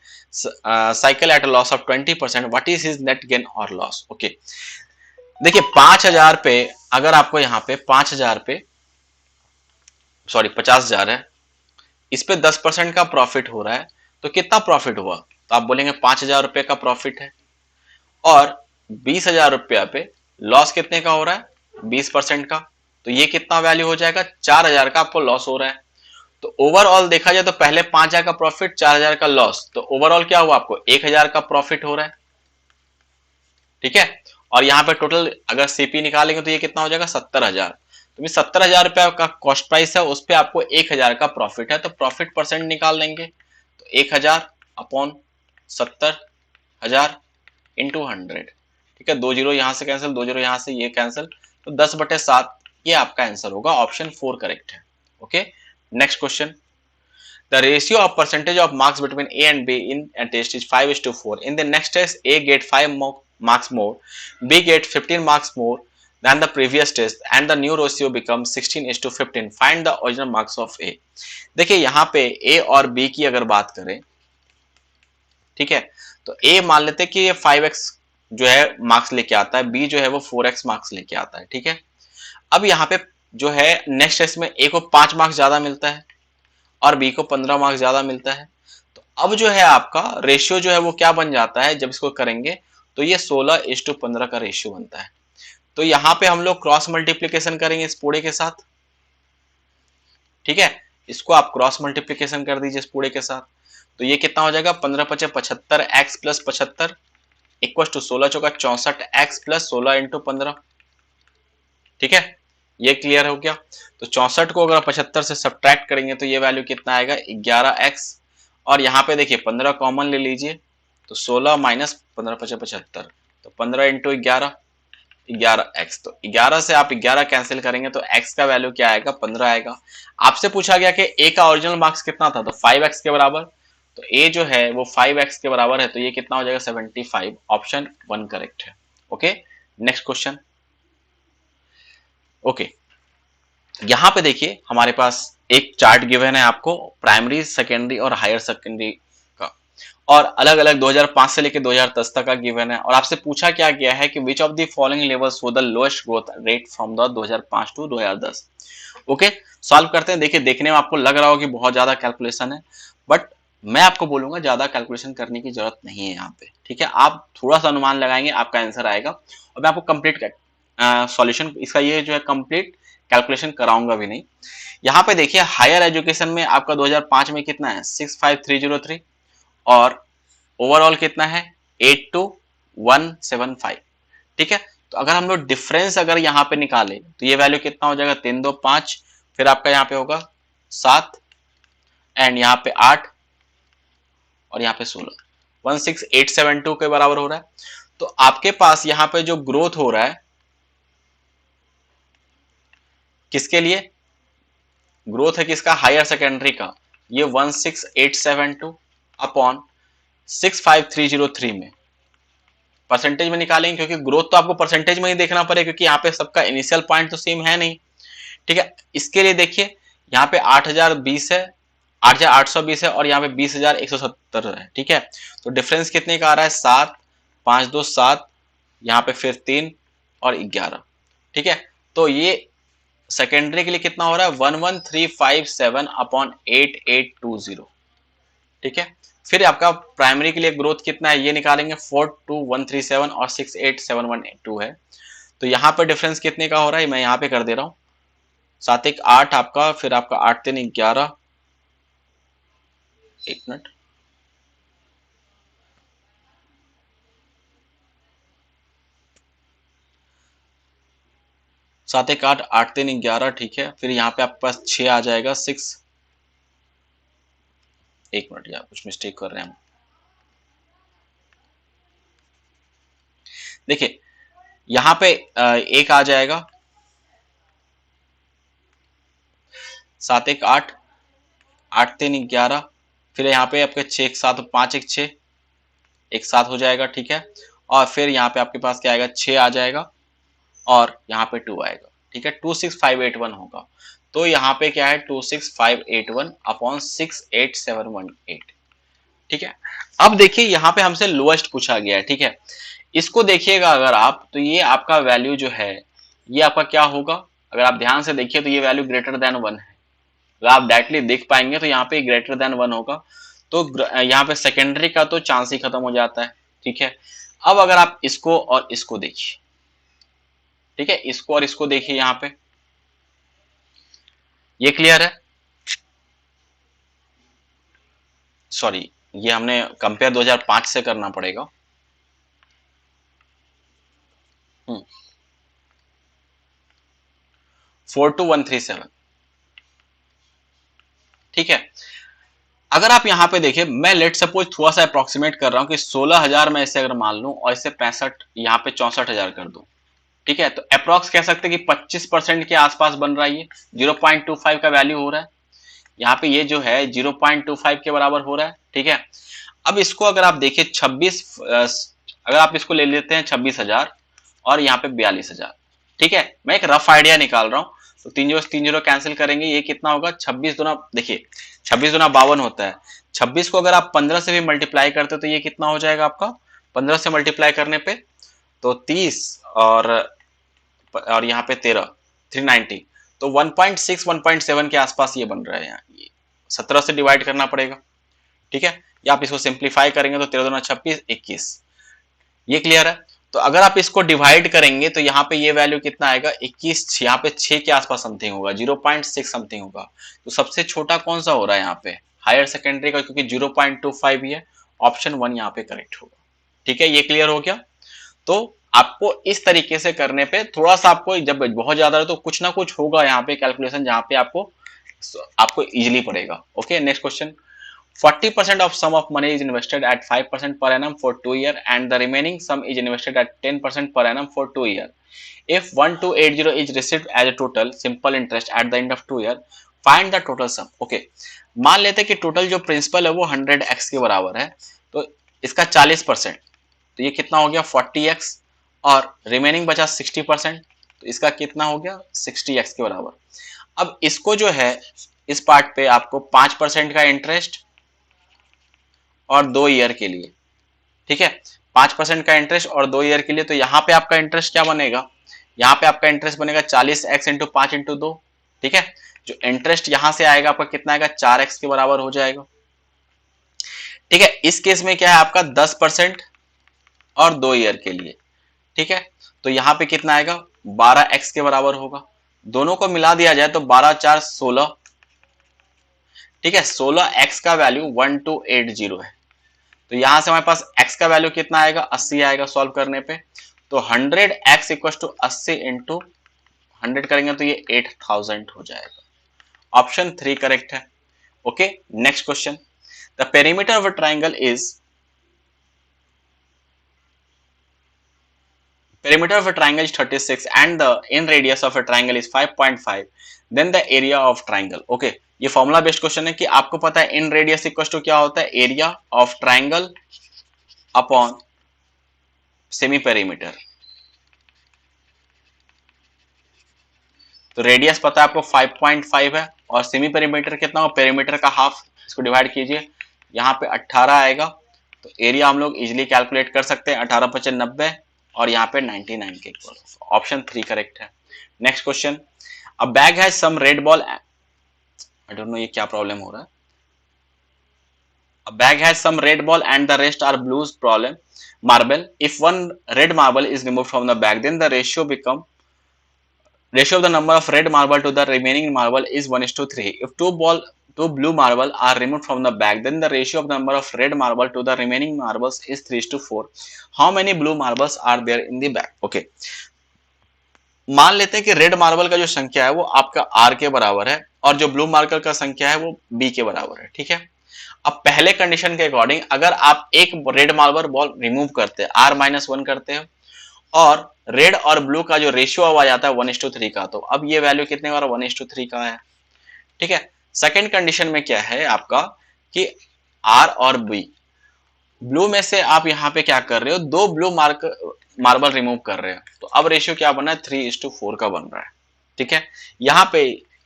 cycle at a loss of 20%. What is his net gain or loss? Okay. देखिए 5,000 पे अगर आपको यहाँ पे 5,000 पे sorry 50,000 है, इस पे 10% का प्रॉफिट हो रहा है, तो कितना प्रॉफिट हुआ, तो आप बोलेंगे 5,000 रुपए का प्रॉफिट है, और 20,000 रुपया पे लॉस कितने का हो रहा है, 20% का, तो ये कितना वैल्यू हो जाएगा, 4,000 का आपको लॉस हो रहा है। तो ओवरऑल देखा जाए तो पहले 5,000 का प्रॉफिट 4,000 का लॉस, तो ओवरऑल क्या हुआ, आपको 1,000 का प्रॉफिट हो रहा है, ठीक है। और यहाँ पे टोटल अगर सीपी निकालेंगे तो ये कितना हो जाएगा 70,000, तो 70,000 रुपया का कॉस्ट प्राइस है, उस पर आपको 1,000 का प्रॉफिट है, तो प्रॉफिट परसेंट निकाल लेंगे, तो 1,000 अपॉन 70,000 इंटू 100, ठीक है। 2 जीरो यहां से कैंसिल, 2 जीरो यहां से ये कैंसिल, तो 10/7 ये आपका आंसर होगा, ऑप्शन 4 करेक्ट है। Okay, next question. The ratio of percentage of marks between A and B in a test is 5:4. In the next test, A get 5 marks more, B get 15 marks more than the previous test, and the new ratio becomes 16:15. Find the original marks of A. देखिए यहाँ पे A और B की अगर बात करें, ठीक है, तो A मान लेते हैं कि ये 5x जो है मार्क्स लेके आता है, B जो है वो 4x मार्क्स लेके आता है, ठीक है। अब यहाँ पे जो है नेक्स्ट टेस्ट में A को 5 मार्क्स ज्यादा मिलता है और बी को 15 मार्क्स ज्यादा मिलता है, तो अब जो है आपका रेशियो जो है वो क्या बन जाता है, जब इसको करेंगे तो ये 16:15 का रेशियो बनता है। तो यहाँ पे हम लोग क्रॉस मल्टीप्लीकेशन करेंगे इस पूरे के साथ, ठीक है, इसको आप क्रॉस मल्टीप्लीकेशन कर दीजिए इस पूरे के साथ, तो ये कितना हो जाएगा, 15×5 = 75, x + 75 इक्वल टू 16×4 = 64, x + 16 × 15, ठीक है, ये क्लियर हो गया। तो 64 को अगर 75 से सब्ट्रैक्ट करेंगे तो ये वैल्यू कितना आएगा, 11x, और यहाँ पे देखिए 15 कॉमन ले लीजिए, तो 16 - 15×5 = 75, तो 15 × 11 11x, तो 11 से आप 11 कैंसिल करेंगे तो x का वैल्यू क्या आएगा, 15 आएगा। आपसे पूछा गया कि a का ओरिजिनल मार्क्स कितना था, तो 5x के बराबर, तो a जो है वो 5x के बराबर है, तो ये कितना हो जाएगा 75, ऑप्शन 1 करेक्ट है। Okay, next question. ओके, यहाँ पे देखिए हमारे पास एक चार्ट गिवन है आपको प्राइमरी, सेकेंडरी और हायर सेकेंडरी का, और अलग अलग 2005 से लेकर 2010 तक का गिवन है, और आपसे पूछा क्या गया है कि which of the following levels वो the lowest growth rate from the 2005 to 2010। Okay, solve करते हैं। देखिए, देखने में आपको लग रहा हो कि बहुत ज्यादा कैलकुलेशन है, बट मैं आपको बोलूंगा ज्यादा कैलकुलेशन करने की जरूरत नहीं है यहाँ पे, ठीक है। आप थोड़ा सा अनुमान लगाएंगे, आपका आंसर आएगा, और मैं आपको कंप्लीट सॉल्यूशन इसका ये जो है कंप्लीट कैलकुलेशन कराऊंगा भी नहीं। यहाँ पे देखिए हायर एजुकेशन में आपका 2005 में कितना है 65303, और ओवरऑल कितना है 82175, ठीक है। तो अगर हम लोग डिफरेंस अगर यहाँ पे निकाले तो ये वैल्यू कितना हो जाएगा 325, फिर आपका यहाँ पे होगा 7, एंड यहाँ पे 8, और यहाँ पे 16, 16872 के बराबर हो रहा है। तो आपके पास यहाँ पे जो ग्रोथ हो रहा है किसके लिए, ग्रोथ है किसका, हायर सेकेंडरी का, ये 16872 अपॉन 65303 में परसेंटेज में निकालेंगे, क्योंकि ग्रोथ तो आपको परसेंटेज में ही देखना पड़ेगा, क्योंकि यहाँ पे सबका इनिशियल पॉइंट तो सेम है नहीं, ठीक है। इसके लिए देखिए यहाँ पे 8020 है, 8820 है, और यहाँ पे 20170 है, ठीक है। तो डिफरेंस कितने का आ रहा है 7, 5 2 7, यहाँ पे फिर 3 और 11, ठीक है। तो ये सेकेंडरी के लिए कितना हो रहा है 11357 अपॉन 8820, ठीक है। फिर आपका प्राइमरी के लिए ग्रोथ कितना है ये निकालेंगे 42137 और 68712 है। तो यहाँ पर डिफरेंस कितने का हो रहा है मैं यहाँ पे कर दे रहा हूँ, 7 1 8 आपका, फिर आपका 8 3 11, एक मिनट, 7 1 8 8 3 11, ठीक है। फिर यहाँ पे आपके पास 6 आ जाएगा 6, एक मिनट यार कुछ मिस्टेक कर रहे हैं हम, देखिए यहाँ पे एक आ जाएगा 7 1 8 8 3 11, फिर यहाँ पे आपके 6 1 7 5 1 6 एक साथ हो जाएगा, ठीक है। और फिर यहाँ पे आपके पास क्या आएगा 6 आ जाएगा, और यहाँ पे 2 आएगा, ठीक है, 26581 होगा। तो यहाँ पे क्या है 26581 अपॉन 68718, ठीक है। अब देखिए यहाँ पे हमसे लोएस्ट पूछा गया है, ठीक है। इसको देखिएगा अगर आप, तो ये आपका वैल्यू जो है ये आपका क्या होगा, अगर आप ध्यान से देखिए तो ये वैल्यू ग्रेटर देन 1 है, अगर आप डायरेक्टली देख पाएंगे तो यहाँ पे ग्रेटर देन 1 होगा, तो यहाँ पे सेकेंडरी का तो चांस ही खत्म हो जाता है, ठीक है। अब अगर आप इसको और इसको देखिए, ठीक है, इसको और इसको देखिए यहाँ पे, ये क्लियर है, सॉरी ये हमने कंपेयर 2005 से करना पड़ेगा। 42137, ठीक है। अगर आप यहाँ पे देखिए, मैं लेट सपोज थोड़ा सा अप्रोक्सीमेट कर रहा हूँ कि 16,000 में इसे अगर मान लूं और इसे 65 यहाँ पे 64,000 कर दूं, ठीक है। तो अप्रोक्स कह सकते हैं कि 25% के आसपास बन रहा है, ये 0.25 का वैल्यू हो रहा है यहाँ पे, ये जो है 0.25 के बराबर हो रहा है, ठीक है। अब इसको अगर आप देखिए 26, अगर आप इसको ले लेते हैं 26,000 और यहाँ पे 42,000, ठीक है, मैं एक रफ आइडिया निकाल रहा हूँ। तो 3 0 कैंसिल करेंगे, ये कितना होगा 26 दुना, देखिए 26 दुना 52 होता है, 26 को अगर आप 15 से भी मल्टीप्लाई करते तो ये कितना हो जाएगा आपका, 15 से मल्टीप्लाई करने पे तो 30, और यहाँ पे 13, 390, तो 1.6 1.7 के आसपास ये बन रहा है यहाँ, 17 से डिवाइड करना पड़ेगा, ठीक है। या आप इसको सिंप्लीफाई करेंगे तो 13 दुना 26 21, ये क्लियर है। तो अगर आप इसको डिवाइड करेंगे तो यहाँ पे ये वैल्यू कितना आएगा 21, यहाँ पे 6 के आसपास समथिंग होगा, 0.6 समथिंग होगा। तो सबसे छोटा कौन सा हो रहा है यहाँ पे हायर सेकेंडरी का, क्योंकि 0.25 ही है, ऑप्शन 1 यहाँ पे करेक्ट होगा, ठीक है। ये क्लियर हो गया। तो आपको इस तरीके से करने पे थोड़ा सा आपको, जब बहुत ज्यादा है तो कुछ ना कुछ होगा यहाँ पे कैलकुलेशन जहाँ पे आपको आपको इजिली पड़ेगा। Okay, next question, 40% of sum of money is invested at 5% per annum for 2 years and the remaining sum is invested at 10% per annum for 2 years. If 1280 is received as a total simple interest at the end of 2 years, find the total sum. Okay, मान लेते हैं कि total जो principal है वो 100x के बराबर है, तो इसका 40%, तो ये कितना हो गया 40x, और रिमेनिंग बचा 60%, तो इसका कितना हो गया 60x के बराबर। अब इसको जो है इस पार्ट पे आपको 5% का इंटरेस्ट और 2 ईयर के लिए, ठीक है, 5% का इंटरेस्ट और 2 ईयर के लिए, तो यहाँ पे आपका इंटरेस्ट क्या बनेगा, यहाँ पे आपका इंटरेस्ट बनेगा 40x इंटू 5 इंटू 2, ठीक है। जो इंटरेस्ट यहां से आएगा आपका कितना आएगा, 4x के बराबर हो जाएगा, ठीक है। इस केस में क्या है आपका 10% और 2 ईयर के लिए, ठीक है। तो यहाँ पे कितना आएगा 12x के बराबर होगा, दोनों को मिला दिया जाए तो 12 4 16, ठीक है। 16x का वैल्यू 1280 है, तो यहां से हमारे पास x का वैल्यू कितना आएगा 80 आएगा सॉल्व करने पे, तो 100x इक्वल टू 80 इंटू 100 करेंगे तो ये 8000 हो जाएगा। ऑप्शन 3 करेक्ट है। Okay, next question, the perimeter of a triangle is, perimeter of a triangle is 36 and the in radius of a triangle is 5.5, then the area of triangle। okay, ये formula based question है कि आपको पता है इन radius equal to क्या होता है, area of triangle upon semi perimeter. तो रेडियस पता है आपको 5.5 है और सेमी पेरीमीटर कितना हो, पेरीमीटर का हाफ, इसको डिवाइड कीजिए, यहाँ पे 18 आएगा, तो एरिया हम लोग इजिली कैलकुलेट कर सकते हैं, 18 5 90 और यहाँ पे 99 के इक्वल। ऑप्शन 3 करेक्ट है। Next question, a bag has some red ball, I don't know ये क्या प्रॉब्लम हो रहा है, a bag has some red ball and the rest are blue problem marble, if one red marble is removed from the bag then the ratio of the number of red marble to the remaining marble is 1:3, if two blue marble are removed from the bag then the ratio of the number of red marble to the remaining marbles is 3:4, how many blue marbles are there in the bag। okay, मान लेते हैं कि red marble का जो संख्या है वो आपका आर के बराबर है और जो ब्लू मार्बल का संख्या है वो बी के बराबर है, ठीक है। अब पहले कंडीशन के अकॉर्डिंग अगर आप एक रेड मार्बल बॉल रिमूव करते हैं, R-1 करते हो, और रेड और ब्लू का जो रेशियो अब आ जाता है 1:3 का, तो अब ये वैल्यू कितने का 1:3 का है, ठीक है। सेकेंड कंडीशन में क्या है आपका कि आर और बी, ब्लू में से आप यहाँ पे क्या कर रहे हो, दो ब्लू मार्बल रिमूव कर रहे हो, तो अब रेशियो क्या बना है 3:4 का बन रहा है, ठीक है। यहाँ पे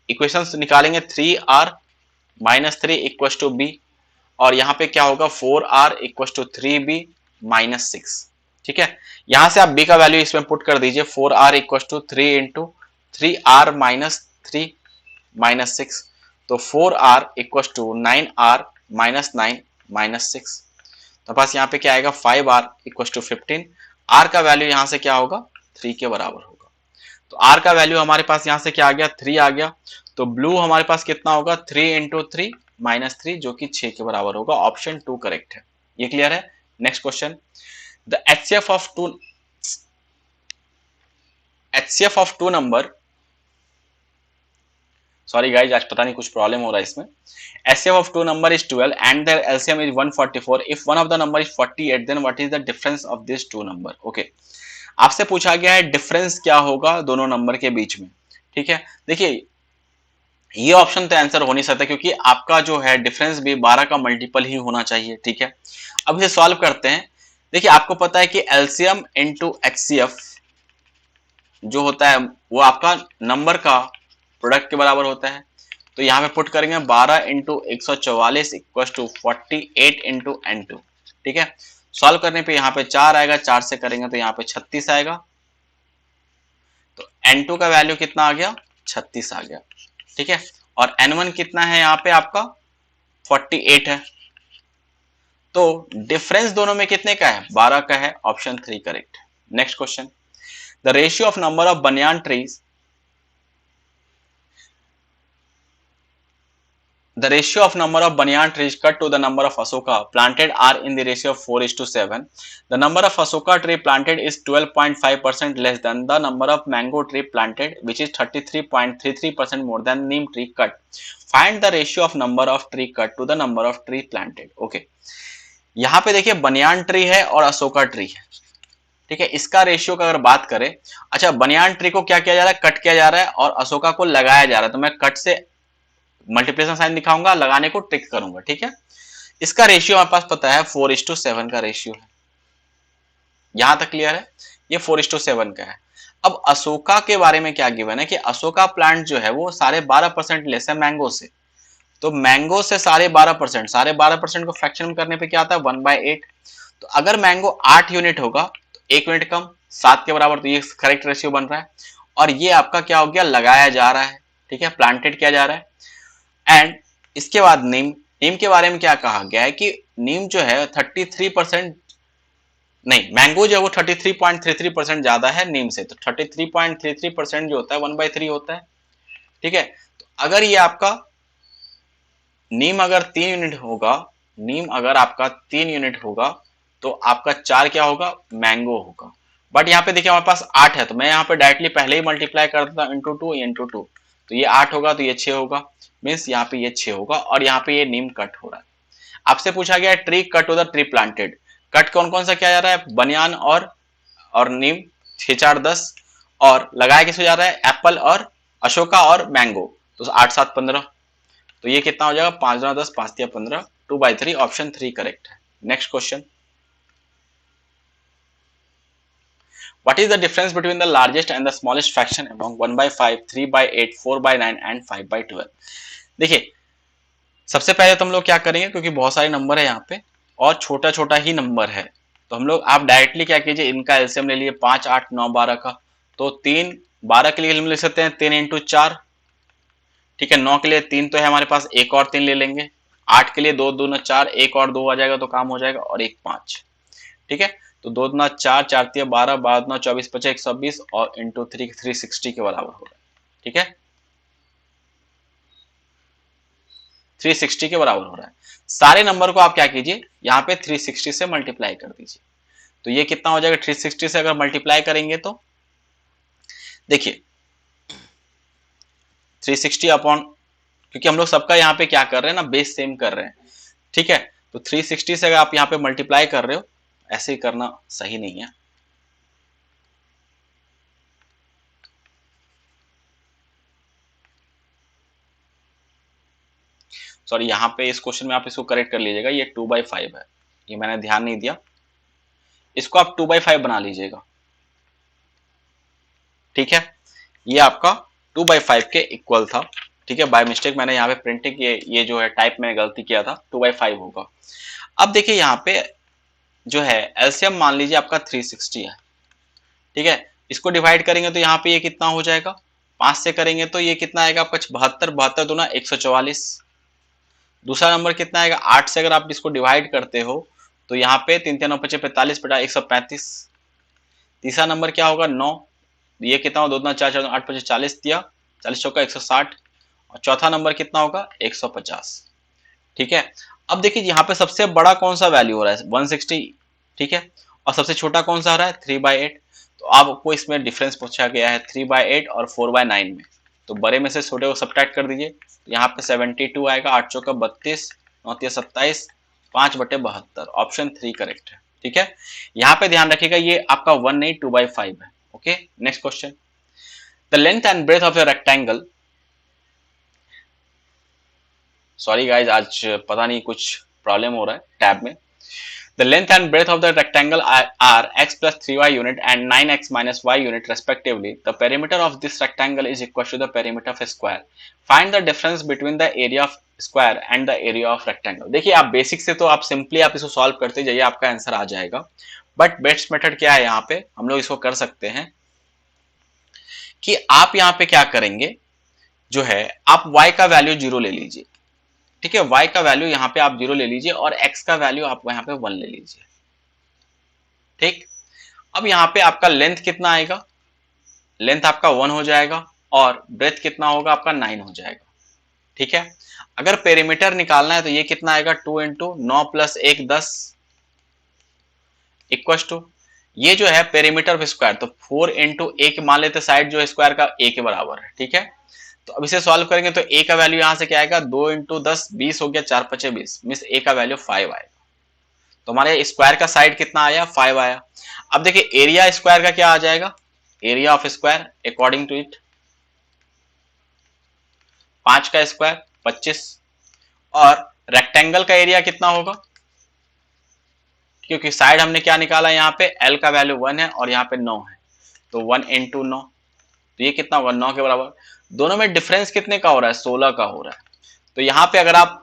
इक्वेशंस निकालेंगे 3R-3 इक्वल टू बी, और यहाँ पे क्या होगा 4R equal to 3B minus 6, ठीक है। यहां से आप b का वैल्यू इसमें पुट कर दीजिए, 4R equal to 3 into 3R minus 3 minus 6, तो 4R equal to 9R minus 9 minus 6, तो पास यहाँ पे क्या आएगा 5R इक्वल टू 15, R का वैल्यू यहां से क्या होगा 3 के बराबर होगा, तो R का वैल्यू हमारे पास यहां से क्या आ गया 3 आ गया, तो ब्लू हमारे पास कितना होगा 3 इंटू 3 माइनस 3 जो कि 6 के बराबर होगा। ऑप्शन 2 करेक्ट है। ये क्लियर है। Next question, the HCF of two number, sorry guys आज पता नहीं कुछ प्रॉब्लम हो रहा है इसमें, HCF of two number is 12 and their LCM is 144, if one of the number is 48 then what is the difference of this two number. Okay, आपसे पूछा गया है डिफरेंस क्या होगा दोनों नंबर के बीच में, ठीक है। देखिए ये ऑप्शन तो आंसर हो नहीं सकता क्योंकि आपका जो है डिफरेंस भी 12 का मल्टीपल ही होना चाहिए, ठीक है। अब इसे सॉल्व करते हैं। देखिए आपको पता है कि एलसीएम इंटू HCF जो होता है वो आपका नंबर का प्रोडक्ट के बराबर होता है, तो यहाँ पे पुट करेंगे 12 into 144 equal to 48 into N2, ठीक है। सॉल्व करने पे यहाँ पे 4 आएगा, 4 से करेंगे तो यहाँ पे 36 आएगा, तो N2 का वैल्यू कितना आ गया 36 आ गया, ठीक है। और N1 कितना है यहाँ पे आपका 48 है, तो डिफरेंस दोनों में कितने का है 12 का है। Option 3 correct. Next question, the ratio of number of बनियान trees, the ratio of number of banyan trees cut to the number of asoka planted are in the ratio of 4:7. The number of asoka tree planted is 12.5% less than the number of mango tree planted, which is 33.33% more than neem tree cut. Find the ratio of number of tree cut to the number of tree planted. Okay, यहाँ पे देखिए banyan tree है और Ashoka tree है, ठीक है। इसका ratio का अगर बात करें, अच्छा बनियान ट्री को क्या किया जा रहा है कट किया जा रहा है और अशोका को लगाया जा रहा है, तो मैं कट से मल्टीप्लिकेशन साइन दिखाऊंगा, लगाने को ट्रिक करूंगा, ठीक है। इसका रेशियो हमारे पास पता है 4:7 का रेशियो है, यहां तक क्लियर है, ये 4:7 का है। अब अशोका के बारे में क्या गिवन है कि अशोका प्लांट जो है वो 12.5% लेस है मैंगो से, तो मैंगो से 12.5%, 12.5% को फ्रैक्शन में करने पे क्या आता है 1/8। तो अगर मैंगो 8 यूनिट होगा तो 1 यूनिट कम 7 के बराबर, तो ये करेक्ट रेशियो बन रहा है। और ये आपका क्या हो गया, लगाया जा रहा है, ठीक है, प्लांटेड किया जा रहा है। एंड इसके बाद नीम, नीम के बारे में क्या कहा गया है कि नीम जो है 33%, नहीं मैंगो जो है वो 33.33% ज्यादा है नीम से, तो 33.33% जो होता है 1/3 होता है, ठीक है। तो अगर ये आपका नीम अगर 3 यूनिट होगा, नीम अगर आपका 3 यूनिट होगा तो आपका 4 क्या होगा, मैंगो होगा। बट यहाँ पे देखिए हमारे पास 8 है, तो मैं यहाँ पे डायरेक्टली पहले ही मल्टीप्लाई कर देता हूँ इंटू 2, तो ये 8 होगा तो ये 6 होगा, मीन्स यहाँ पे ये 6 होगा, और यहाँ पे ये नीम कट हो रहा है। आपसे पूछा गया tree cut to the tree planted, cut कौन कौन सा किया जा रहा है, बनियान और नीम 6 4 10, और लगाया किस हो जा रहा है, एप्पल और अशोका और मैंगो, तो 8 7 15, तो ये कितना हो जाएगा 5 9 10 5 3 15, 2/3, ऑप्शन 3 करेक्ट है। Next question, what is the difference between the largest and the smallest fraction among 1/5, 3/8, 4/9 and 5/12। देखिए सबसे पहले तो हम लोग क्या करेंगे, क्योंकि बहुत सारे नंबर है यहाँ पे और छोटा छोटा ही नंबर है, तो हम लोग आप डायरेक्टली क्या कीजिए, इनका एलसीएम ले लिए 5 8 9 12 का, तो 3 12 के लिए हम ले सकते हैं 3 इंटू 4, ठीक है। 9 के लिए 3 तो है हमारे पास, एक और 3 ले लेंगे। 8 के लिए 2 दूना 4, एक और 2 आ जाएगा तो काम हो जाएगा, और एक 5, ठीक है। तो 2 दूना 4, 4 3 12, 12 दूना 24 25 120, और इंटू 3 360 के बराबर हो रहा है, ठीक है, 360 के बराबर हो रहा है। सारे नंबर को आप क्या कीजिए, यहाँ पे 360 से मल्टीप्लाई कर दीजिए, तो ये कितना हो जाएगा 360 से अगर मल्टीप्लाई करेंगे तो देखिए 360 अपॉन, क्योंकि हम लोग सबका यहाँ पे क्या कर रहे हैं ना, बेस सेम कर रहे हैं, ठीक है। तो 360 से अगर आप यहाँ पे मल्टीप्लाई कर रहे हो, ऐसे ही करना सही नहीं है, सॉरी यहाँ पे इस क्वेश्चन में आप इसको करेक्ट कर लीजिएगा, ये 2/5 है, ये मैंने ध्यान नहीं दिया, इसको आप 2/5 बना लीजिएगा, ठीक है। ये आपका 2/5 के इक्वल था, ठीक है, बाय मिस्टेक मैंने यहाँ पे प्रिंटिंग ये जो है टाइप मैंने गलती किया था, 2/5 होगा। अब देखिए यहाँ पे जो है एलसीएम मान लीजिए आपका 360 है, ठीक है, इसको डिवाइड करेंगे तो यहाँ पे ये कितना हो जाएगा, 5 से करेंगे तो ये कितना आएगा आपका 72, 72 दूना 144। दूसरा नंबर कितना आएगा, 8 से अगर आप इसको डिवाइड करते हो तो यहाँ पे 3 3 9 5 45 बेटा 135। तीसरा नंबर क्या होगा 9, ये कितना हो 2 दूना 4 4 8 5 40 दिया, 40 चौका 160, और चौथा नंबर कितना होगा 150, ठीक है। अब देखिए यहाँ पे सबसे बड़ा कौन सा वैल्यू हो रहा है 160, ठीक है, और सबसे छोटा कौन सा आ रहा है 3/8, तो आपको इसमें डिफरेंस पूछा गया है 3/8 और 4/9 में, तो बड़े में से छोटे को सब्ट्रैक्ट कर दीजिए, तो यहाँ पे 72 आएगा, 8 चौका 32, 9 तिया 27, 5/72, ऑप्शन 3 करेक्ट है, ठीक है। यहाँ पे ध्यान रखिएगा ये आपका 1 नहीं 2/5 है, okay. Next question, the length and breadth of a rectangle, sorry guys आज पता नहीं कुछ प्रॉब्लम हो रहा है टैब में। The length and breadth of the rectangle are x plus 3y unit and 9x minus y unit respectively. The perimeter of this rectangle is equal to the perimeter of a square. Find the difference between the area of square and the area of rectangle. देखिए आप basic से तो आप simply आप इसको solve करते जाइए, आपका आंसर आ जाएगा, बट बेस्ट मेथड क्या है यहाँ पे हम लोग इसको कर सकते हैं कि आप यहाँ पे क्या करेंगे, जो है आप y का वैल्यू 0 ले लीजिए, ठीक है, y का वैल्यू यहाँ पे आप 0 ले लीजिए और x का वैल्यू आप यहाँ पे 1 ले लीजिए, ठीक। अब यहाँ पे आपका लेंथ कितना आएगा, लेंथ आपका 1 हो जाएगा, और ब्रेथ कितना होगा आपका 9 हो जाएगा, ठीक है। अगर पेरीमीटर निकालना है तो ये कितना आएगा 2 इंटू 9 प्लस 1 10 इक्व टू, ये जो है पेरीमीटर ऑफ स्क्वायर, तो 4 इंटू एक मान लेते साइड जो है स्क्वायर का a के बराबर है, ठीक है। तो अब इसे सॉल्व करेंगे तो a का वैल्यू यहां से क्या आएगा 2 इंटू 10 20 हो गया, 4 5 20, मींस a का वैल्यू 5 आएगा, तो हमारे स्क्वायर का साइड कितना आया 5 आया। अब देखिए एरिया स्क्वायर का क्या आ जाएगा, area of square according to it 5 का स्क्वायर 25, और रेक्टेंगल का एरिया कितना होगा, क्योंकि साइड हमने क्या निकाला यहाँ पे l का वैल्यू 1 है और यहाँ पे 9 है, तो 1 इंटू 9, तो ये कितना होगा 9 के बराबर। दोनों में डिफरेंस कितने का हो रहा है 16 का हो रहा है। तो यहाँ पे अगर आप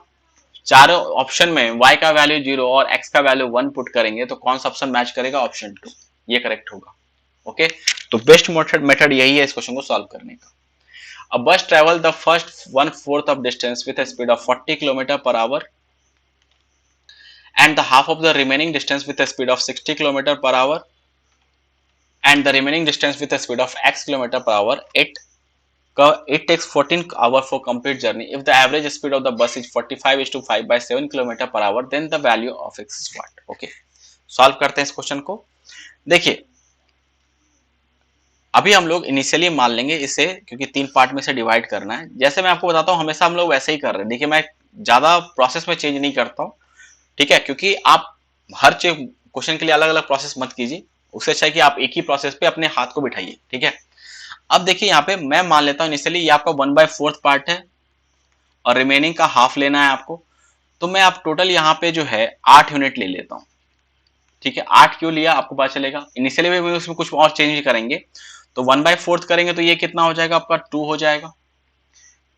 चारों ऑप्शन में y का वैल्यू 0 और x का वैल्यू 1 पुट करेंगे तो कौन सा ऑप्शन मैच करेगा, ऑप्शन 2, ये करेक्ट होगा। ओके, तो बेस्ट मेथड यही है इस क्वेश्चन को सॉल्व करने का। A bus travel the first 1/4 of distance with a speed of 40 km per hour and the half of the remaining distance with a speed of 60 km per hour and the remaining distance with a speed of x km per hour. It takes 14 hours for complete journey. If the average speed of the bus is 45:5 by 7 km per hour, then the value of x is what? Okay, solve करते हैं इस question को। देखिए अभी हम लोग initially मान लेंगे इसे, क्योंकि 3 पार्ट में से डिवाइड करना है। जैसे मैं आपको बताता हूँ हमेशा हम लोग वैसे ही कर रहे हैं। देखिए मैं ज्यादा प्रोसेस में चेंज नहीं करता हूँ, ठीक है, क्योंकि आप हर क्वेश्चन के लिए अलग अलग प्रोसेस मत कीजिए, उससे अच्छा है कि आप एक ही प्रोसेस पे अपने हाथ को बिठाइए, ठीक है। अब देखिए यहाँ पे मैं मान लेता हूँ इनिशियली ये आपका 1/4 पार्ट है और रिमेनिंग का हाफ लेना है आपको। तो मैं आप टोटल यहाँ पे जो है 8 यूनिट ले लेता हूँ, ठीक है। 8 क्यों लिया आपको पता चलेगा, इनिशियली में उसमें कुछ और चेंज करेंगे तो 1/4 करेंगे तो ये कितना हो जाएगा आपका 2 हो जाएगा,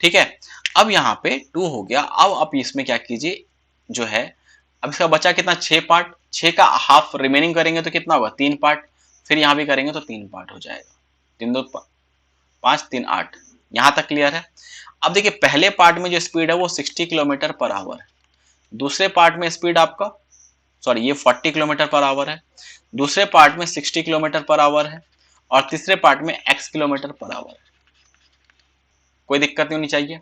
ठीक है। अब यहाँ पे 2 हो गया। अब आप इसमें क्या कीजिए जो है, अब इसका बचा कितना 6 पार्ट, 6 का हाफ रिमेनिंग करेंगे तो कितना होगा 3 पार्ट, फिर यहाँ भी करेंगे तो 3 पार्ट हो जाएगा। 3 2 5 3 8, यहां तक क्लियर है। अब देखिए पहले पार्ट में जो स्पीड है वो 60 किलोमीटर पर आवर है, दूसरे पार्ट में स्पीड आपका सॉरी ये 40 किलोमीटर पर आवर है, दूसरे पार्ट में 60 किलोमीटर पर आवर है और तीसरे पार्ट में x किलोमीटर पर आवर है। कोई दिक्कत नहीं होनी चाहिए।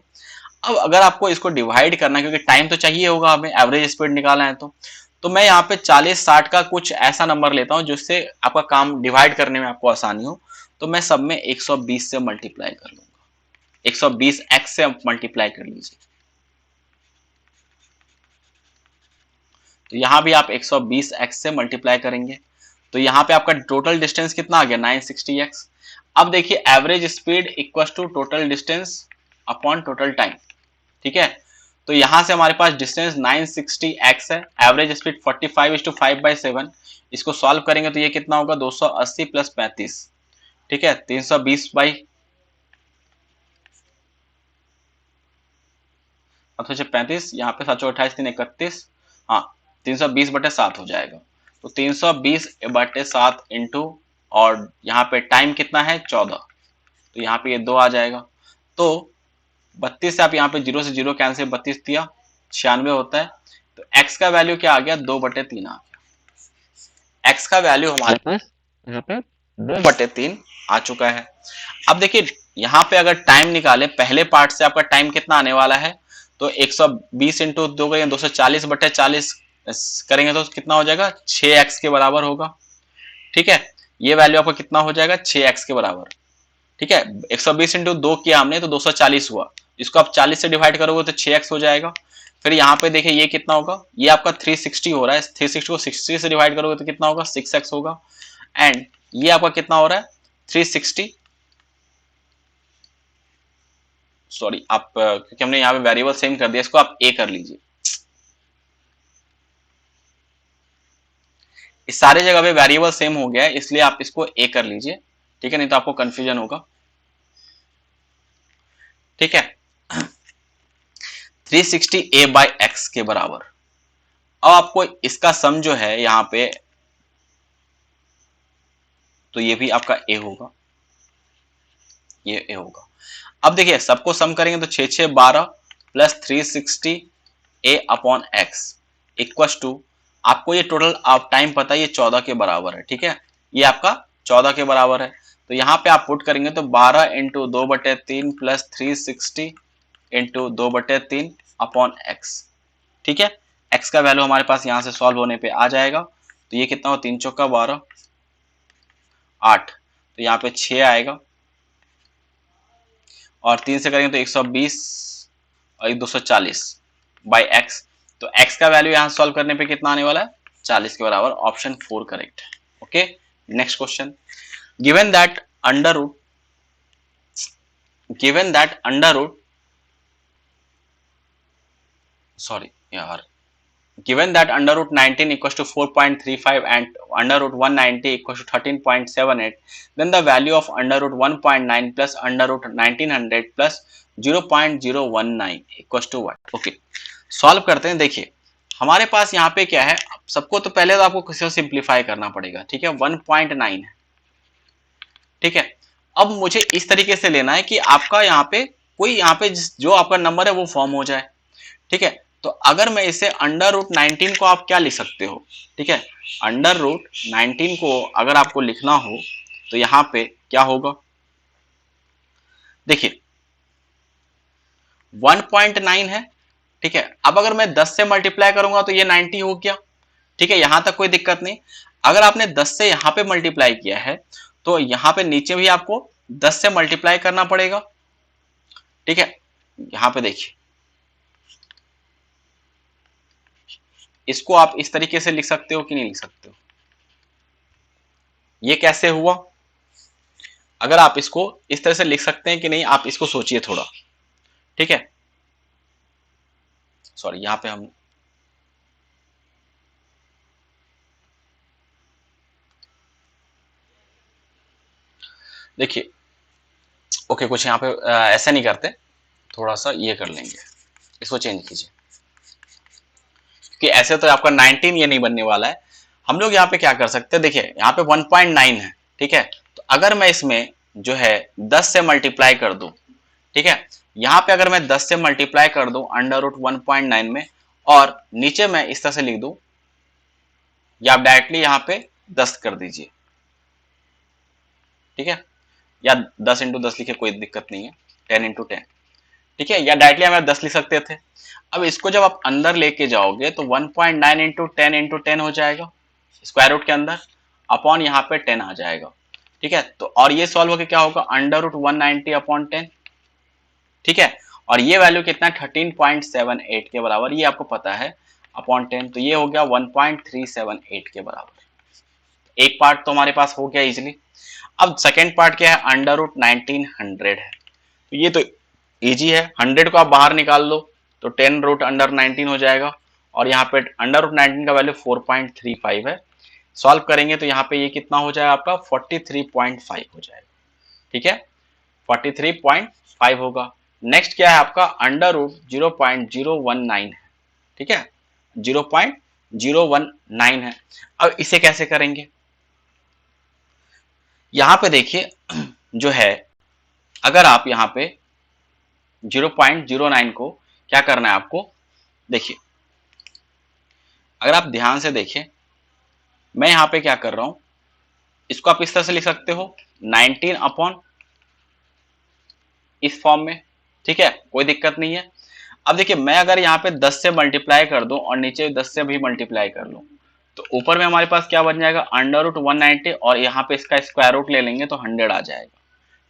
अब अगर आपको इसको डिवाइड करना है, क्योंकि टाइम तो चाहिए होगा हमें, एवरेज स्पीड निकालना है, तो मैं यहाँ पे 40-60 का कुछ ऐसा नंबर लेता हूँ जिससे आपका काम डिवाइड करने में आपको आसानी हो। तो मैं सब में 120 से मल्टीप्लाई कर लूंगा, 120 x से मल्टीप्लाई कर लीजिए। तो यहां भी आप 120 x से मल्टीप्लाई करेंगे तो यहाँ पे आपका टोटल डिस्टेंस कितना आ गया 960x। अब देखिए average speed equal to total distance upon total time, ठीक है। तो यहां से हमारे पास डिस्टेंस 960x है, एवरेज स्पीड 45:5/7, इसको सॉल्व करेंगे तो ये कितना होगा 280 + 35, ठीक है, 320 बाई 35, यहाँ पे 728 3 31, हाँ 320/7 हो जाएगा। तो 320/7 इंटू और यहाँ पे टाइम कितना है 14, तो यहाँ पे ये 2 आ जाएगा। तो 32 से आप यहाँ पे 0 से 0 कैंसिल, 32 दिया 96 होता है। तो x का वैल्यू क्या आ गया 2/3 आ गया। x का वैल्यू हमारे पास यहाँ पे 2/3 आ चुका है। अब देखिए यहाँ पे अगर टाइम निकाले पहले पार्ट से आपका टाइम कितना आने वाला है, तो 120 इंटू 2 करेंगे 240/40 करेंगे तो कितना हो जाएगा 6x के बराबर होगा, ठीक है। ये वैल्यू आपका कितना हो जाएगा 6x के बराबर, ठीक है। 120 इंटू 2 किया हमने तो 240 हुआ, इसको आप 40 से डिवाइड करोगे तो 6x हो जाएगा। फिर यहाँ पे देखिए ये कितना होगा, ये आपका 360 हो रहा है, 360 को 60 से डिवाइड करोगे तो कितना होगा 6x होगा। एंड ये आपका कितना हो रहा है 360, सॉरी आप क्योंकि हमने यहाँ पे वेरिएबल सेम कर दिया, इसको आप a कर लीजिए। इस सारे जगह पे वेरिएबल सेम हो गया है इसलिए आप इसको a कर लीजिए, ठीक है, नहीं तो आपको कंफ्यूजन होगा, ठीक है। 360a/x के बराबर। अब आपको इसका सम जो है यहाँ पे, तो ये भी आपका a होगा, ये a होगा। अब देखिए सबको सम करेंगे तो 6 6 12 प्लस 360 a/x इक्वल टू, आपको ये टोटल आप टाइम पता है ये 14 के बराबर है, ठीक है, ये आपका 14 के बराबर है। तो यहाँ पे आप पुट करेंगे तो 12 into 2/3 plus 360 into 2/3 upon x, ठीक है। x का वैल्यू हमारे पास यहाँ से सॉल्व होने पे आ जाएगा। तो ये कितना हो 3 चौका 12 8, तो यहाँ पे 6 आएगा और 3 से करेंगे तो 120 और 240 बाई x। तो x का वैल्यू यहाँ सॉल्व करने पे कितना आने वाला है 40 के बराबर, ऑप्शन 4 करेक्ट है। Okay, next question, given that under root sorry यार given that under root 19 equals to 4.35 and under root 190 equals to 13.78, then the value of under root 1.9 plus under root 1900 plus 0.019 equals to what? Okay, solve करते हैं। देखिए हमारे पास यहाँ पे क्या है, सबको तो पहले तो आपको किसी को सिंप्लीफाई करना पड़ेगा, ठीक है, 1.9 है, ठीक है। अब मुझे इस तरीके से लेना है कि आपका यहाँ पे कोई यहाँ पे जो आपका नंबर है वो फॉर्म हो जाए, ठीक है। तो अगर मैं इसे अंडर रूट 19 को आप क्या लिख सकते हो, ठीक है, अंडर रूट 19 को अगर आपको लिखना हो तो यहाँ पे क्या होगा, देखिए 1.9 है, ठीक है। अब अगर मैं 10 से मल्टीप्लाई करूंगा तो ये 90 हो गया, ठीक है, यहां तक कोई दिक्कत नहीं। अगर आपने 10 से यहां पे मल्टीप्लाई किया है तो यहां पे नीचे भी आपको 10 से मल्टीप्लाई करना पड़ेगा, ठीक है। यहां पे देखिए इसको आप इस तरीके से लिख सकते हो कि नहीं लिख सकते हो, ये कैसे हुआ, अगर आप इसको इस तरह से लिख सकते हैं कि नहीं, आप इसको सोचिए थोड़ा, ठीक है। सॉरी यहां पे हम देखिए ओके कुछ यहाँ पे ऐसा नहीं करते, थोड़ा सा ये कर लेंगे, इसको चेंज कीजिए कि ऐसे तो आपका 19 ये नहीं बनने वाला है। हम लोग यहाँ पे क्या कर सकते हैं, देखिए यहाँ पे 1.9 है, ठीक है। तो अगर मैं इसमें जो है 10 से मल्टीप्लाई कर दूं, ठीक है, यहाँ पे अगर मैं 10 से मल्टीप्लाई कर दूं अंडर रूट 1.9 में और नीचे मैं इस तरह से लिख दूं, या आप डायरेक्टली यहाँ पे 10 कर दीजिए, ठीक है, या 10 इंटू 10 लिखे कोई दिक्कत नहीं है, 10 इंटू 10, ठीक है, या डायरेक्टली हमें 10 लिख सकते थे। अब इसको जब आप अंदर लेके जाओगे तो 1.9 इंटू 10 इंटू 10 हो जाएगा स्क्वायर रूट के अंदर, अपॉन यहाँ पे 10 आ जाएगा, ठीक है। तो और ये सॉल्व होकर क्या होगा, अंडर रूट 190 अपॉन 10, ठीक है। और ये वैल्यू कितना है 13.78 के बराबर, ये आपको पता है, अपॉन 10, तो ये हो गया 1.378 के बराबर। एक पार्ट तो हमारे पास हो गया इजिली। अब सेकेंड पार्ट क्या है, अंडर रूट 1900 है, तो ये तो इजी है, 100 को आप बाहर निकाल लो तो 10 रूट अंडर 19 हो जाएगा, और यहाँ पे अंडर रूट 19 का वैल्यू 4.35 है। सॉल्व करेंगे तो यहाँ पे ये कितना हो जाएगा आपका 43.5 हो जाएगा, ठीक है, 43.5 होगा। नेक्स्ट क्या है आपका अंडर रूट 0.019 है, ठीक है, 0.019 है। अब इसे कैसे करेंगे, यहां पे देखिए जो है अगर आप यहां पे 0.09 को क्या करना है आपको, देखिए अगर आप ध्यान से देखें मैं यहां पे क्या कर रहा हूं, इसको आप इस तरह से लिख सकते हो 19 अपॉन इस फॉर्म में, ठीक है, कोई दिक्कत नहीं है। अब देखिए मैं अगर यहाँ पे 10 से मल्टीप्लाई कर दूं और नीचे 10 से भी मल्टीप्लाई कर लूं तो ऊपर में हमारे पास क्या बन जाएगा अंडर रूट 190, और यहाँ पे इसका स्क्वायर रूट ले लेंगे तो 100 आ जाएगा,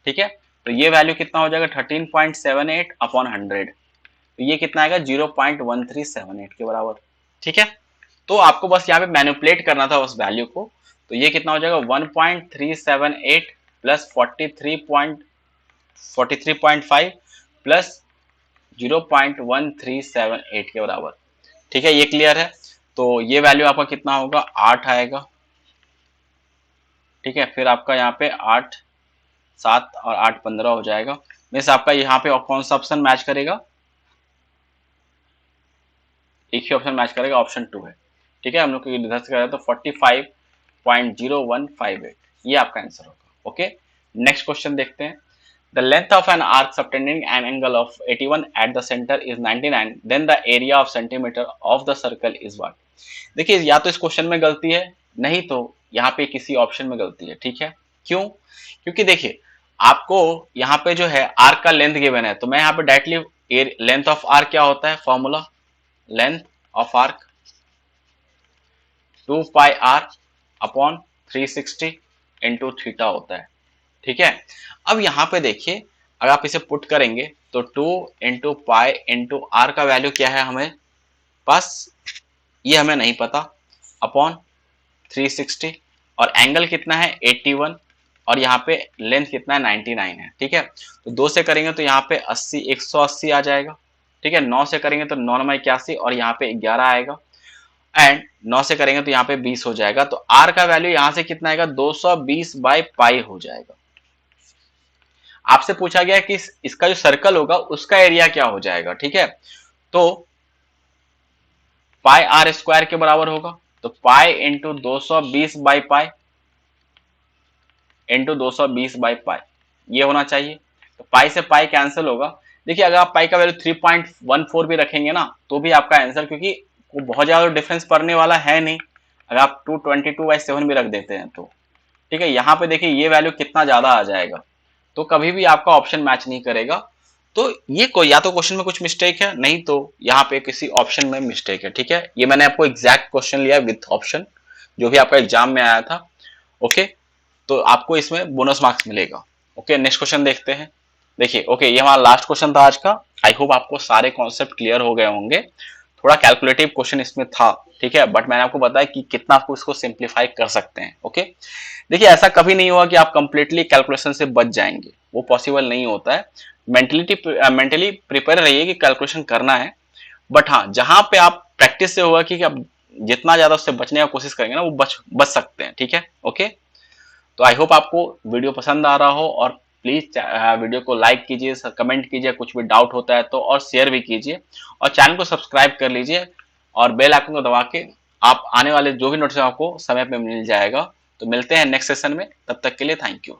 ठीक है। तो ये वैल्यू कितना हो जाएगा 13.78 अपॉन 100, तो ये कितना आएगा 0.1378 के बराबर, ठीक है। तो आपको बस यहाँ पे मैनिपुलेट करना था उस वैल्यू को, तो ये कितना हो जाएगा 1.378 प्लस 43.5 प्लस 0.1378 के बराबर, ठीक है, ये क्लियर है। तो ये वैल्यू आपका कितना होगा 8 आएगा, ठीक है, फिर आपका यहाँ पे 8 7 और 8 15 हो जाएगा। मीन्स आपका यहाँ पे कौन सा ऑप्शन मैच करेगा, एक ही ऑप्शन मैच करेगा, ऑप्शन 2 है, ठीक है। हम लोग इधर से करें तो 45.0158 ये आपका आंसर होगा। ओके नेक्स्ट क्वेश्चन देखते हैं। The length of an arc subtending an angle of 81 at the center is 99. Then the area of centimeter of the circle is what? देखिए या तो इस क्वेश्चन में गलती है, नहीं तो यहाँ पे किसी ऑप्शन में गलती है, ठीक है। क्यों, क्योंकि देखिए आपको यहाँ पे जो है आर्क का लेंथ गिवन है, तो मैं यहाँ पे डायरेक्टली लेंथ ऑफ आर्क क्या होता है, formula length of arc 2 pi R upon 360 into theta होता है, ठीक है। अब यहां पे देखिए अगर आप इसे पुट करेंगे तो 2 इंटू पाई इंटू आर का वैल्यू क्या है हमें पास, ये हमें नहीं पता, अपॉन 360, और एंगल कितना है 81, और यहाँ पे लेंथ कितना है 99 है, ठीक है। तो 2 से करेंगे तो यहाँ पे 80 180 आ जाएगा, ठीक है। 9 से करेंगे तो 9 9 81 और यहाँ पे 11 आएगा, एंड 9 से करेंगे तो यहाँ पे 20 हो जाएगा, तो r का वैल्यू यहां से कितना आएगा 220 बाई पाई हो जाएगा। आपसे पूछा गया कि इसका जो सर्कल होगा उसका एरिया क्या हो जाएगा, ठीक है, तो पाई आर स्क्वायर के बराबर होगा, तो pi into 220 by pi into 220 by pi ये होना चाहिए। तो पाई से पाई कैंसिल होगा। देखिए अगर आप पाई का वैल्यू 3.14 भी रखेंगे ना तो भी आपका आंसर, क्योंकि वो बहुत ज्यादा डिफरेंस पड़ने वाला है नहीं, अगर आप 222/7 भी रख देते हैं तो ठीक है। यहाँ पे देखिए ये वैल्यू कितना ज्यादा आ जाएगा, तो कभी भी आपका ऑप्शन मैच नहीं करेगा। तो ये कोई या तो क्वेश्चन में कुछ मिस्टेक है, नहीं तो यहाँ पे किसी ऑप्शन में मिस्टेक है, ठीक है। ये मैंने आपको एग्जैक्ट क्वेश्चन लिया विथ ऑप्शन, जो भी आपका एग्जाम में आया था। ओके, तो आपको इसमें बोनस मार्क्स मिलेगा। ओके, नेक्स्ट क्वेश्चन देखते हैं। देखिए ओके, ये हमारा लास्ट क्वेश्चन था आज का। आई होप आपको सारे कॉन्सेप्ट क्लियर हो गए होंगे। थोड़ा कैलकुलेटिव क्वेश्चन इसमें था, ठीक है, बट मैंने आपको बताया कि कितना आपको इसको सिंप्लीफाई कर सकते हैं। ओके, देखिए ऐसा कभी नहीं हुआ कि आप कंप्लीटली कैलकुलेशन से बच जाएंगे, वो पॉसिबल नहीं होता है। मेंटली प्रिपेयर रहिए कि कैलकुलेशन करना है, बट हाँ जहां पे आप प्रैक्टिस से होगा कि आप जितना ज्यादा उससे बचने का कोशिश करेंगे ना वो बच सकते हैं, ठीक है। ओके, तो आई होप आपको वीडियो पसंद आ रहा हो, और प्लीज वीडियो को लाइक कीजिए, कमेंट कीजिए, कुछ भी डाउट होता है तो, और शेयर भी कीजिए, और चैनल को सब्सक्राइब कर लीजिए, और बेल आइकन को दबा के आप आने वाले जो भी नोटिफिकेशन आपको समय पे मिल जाएगा। तो मिलते हैं नेक्स्ट सेशन में, तब तक के लिए थैंक यू।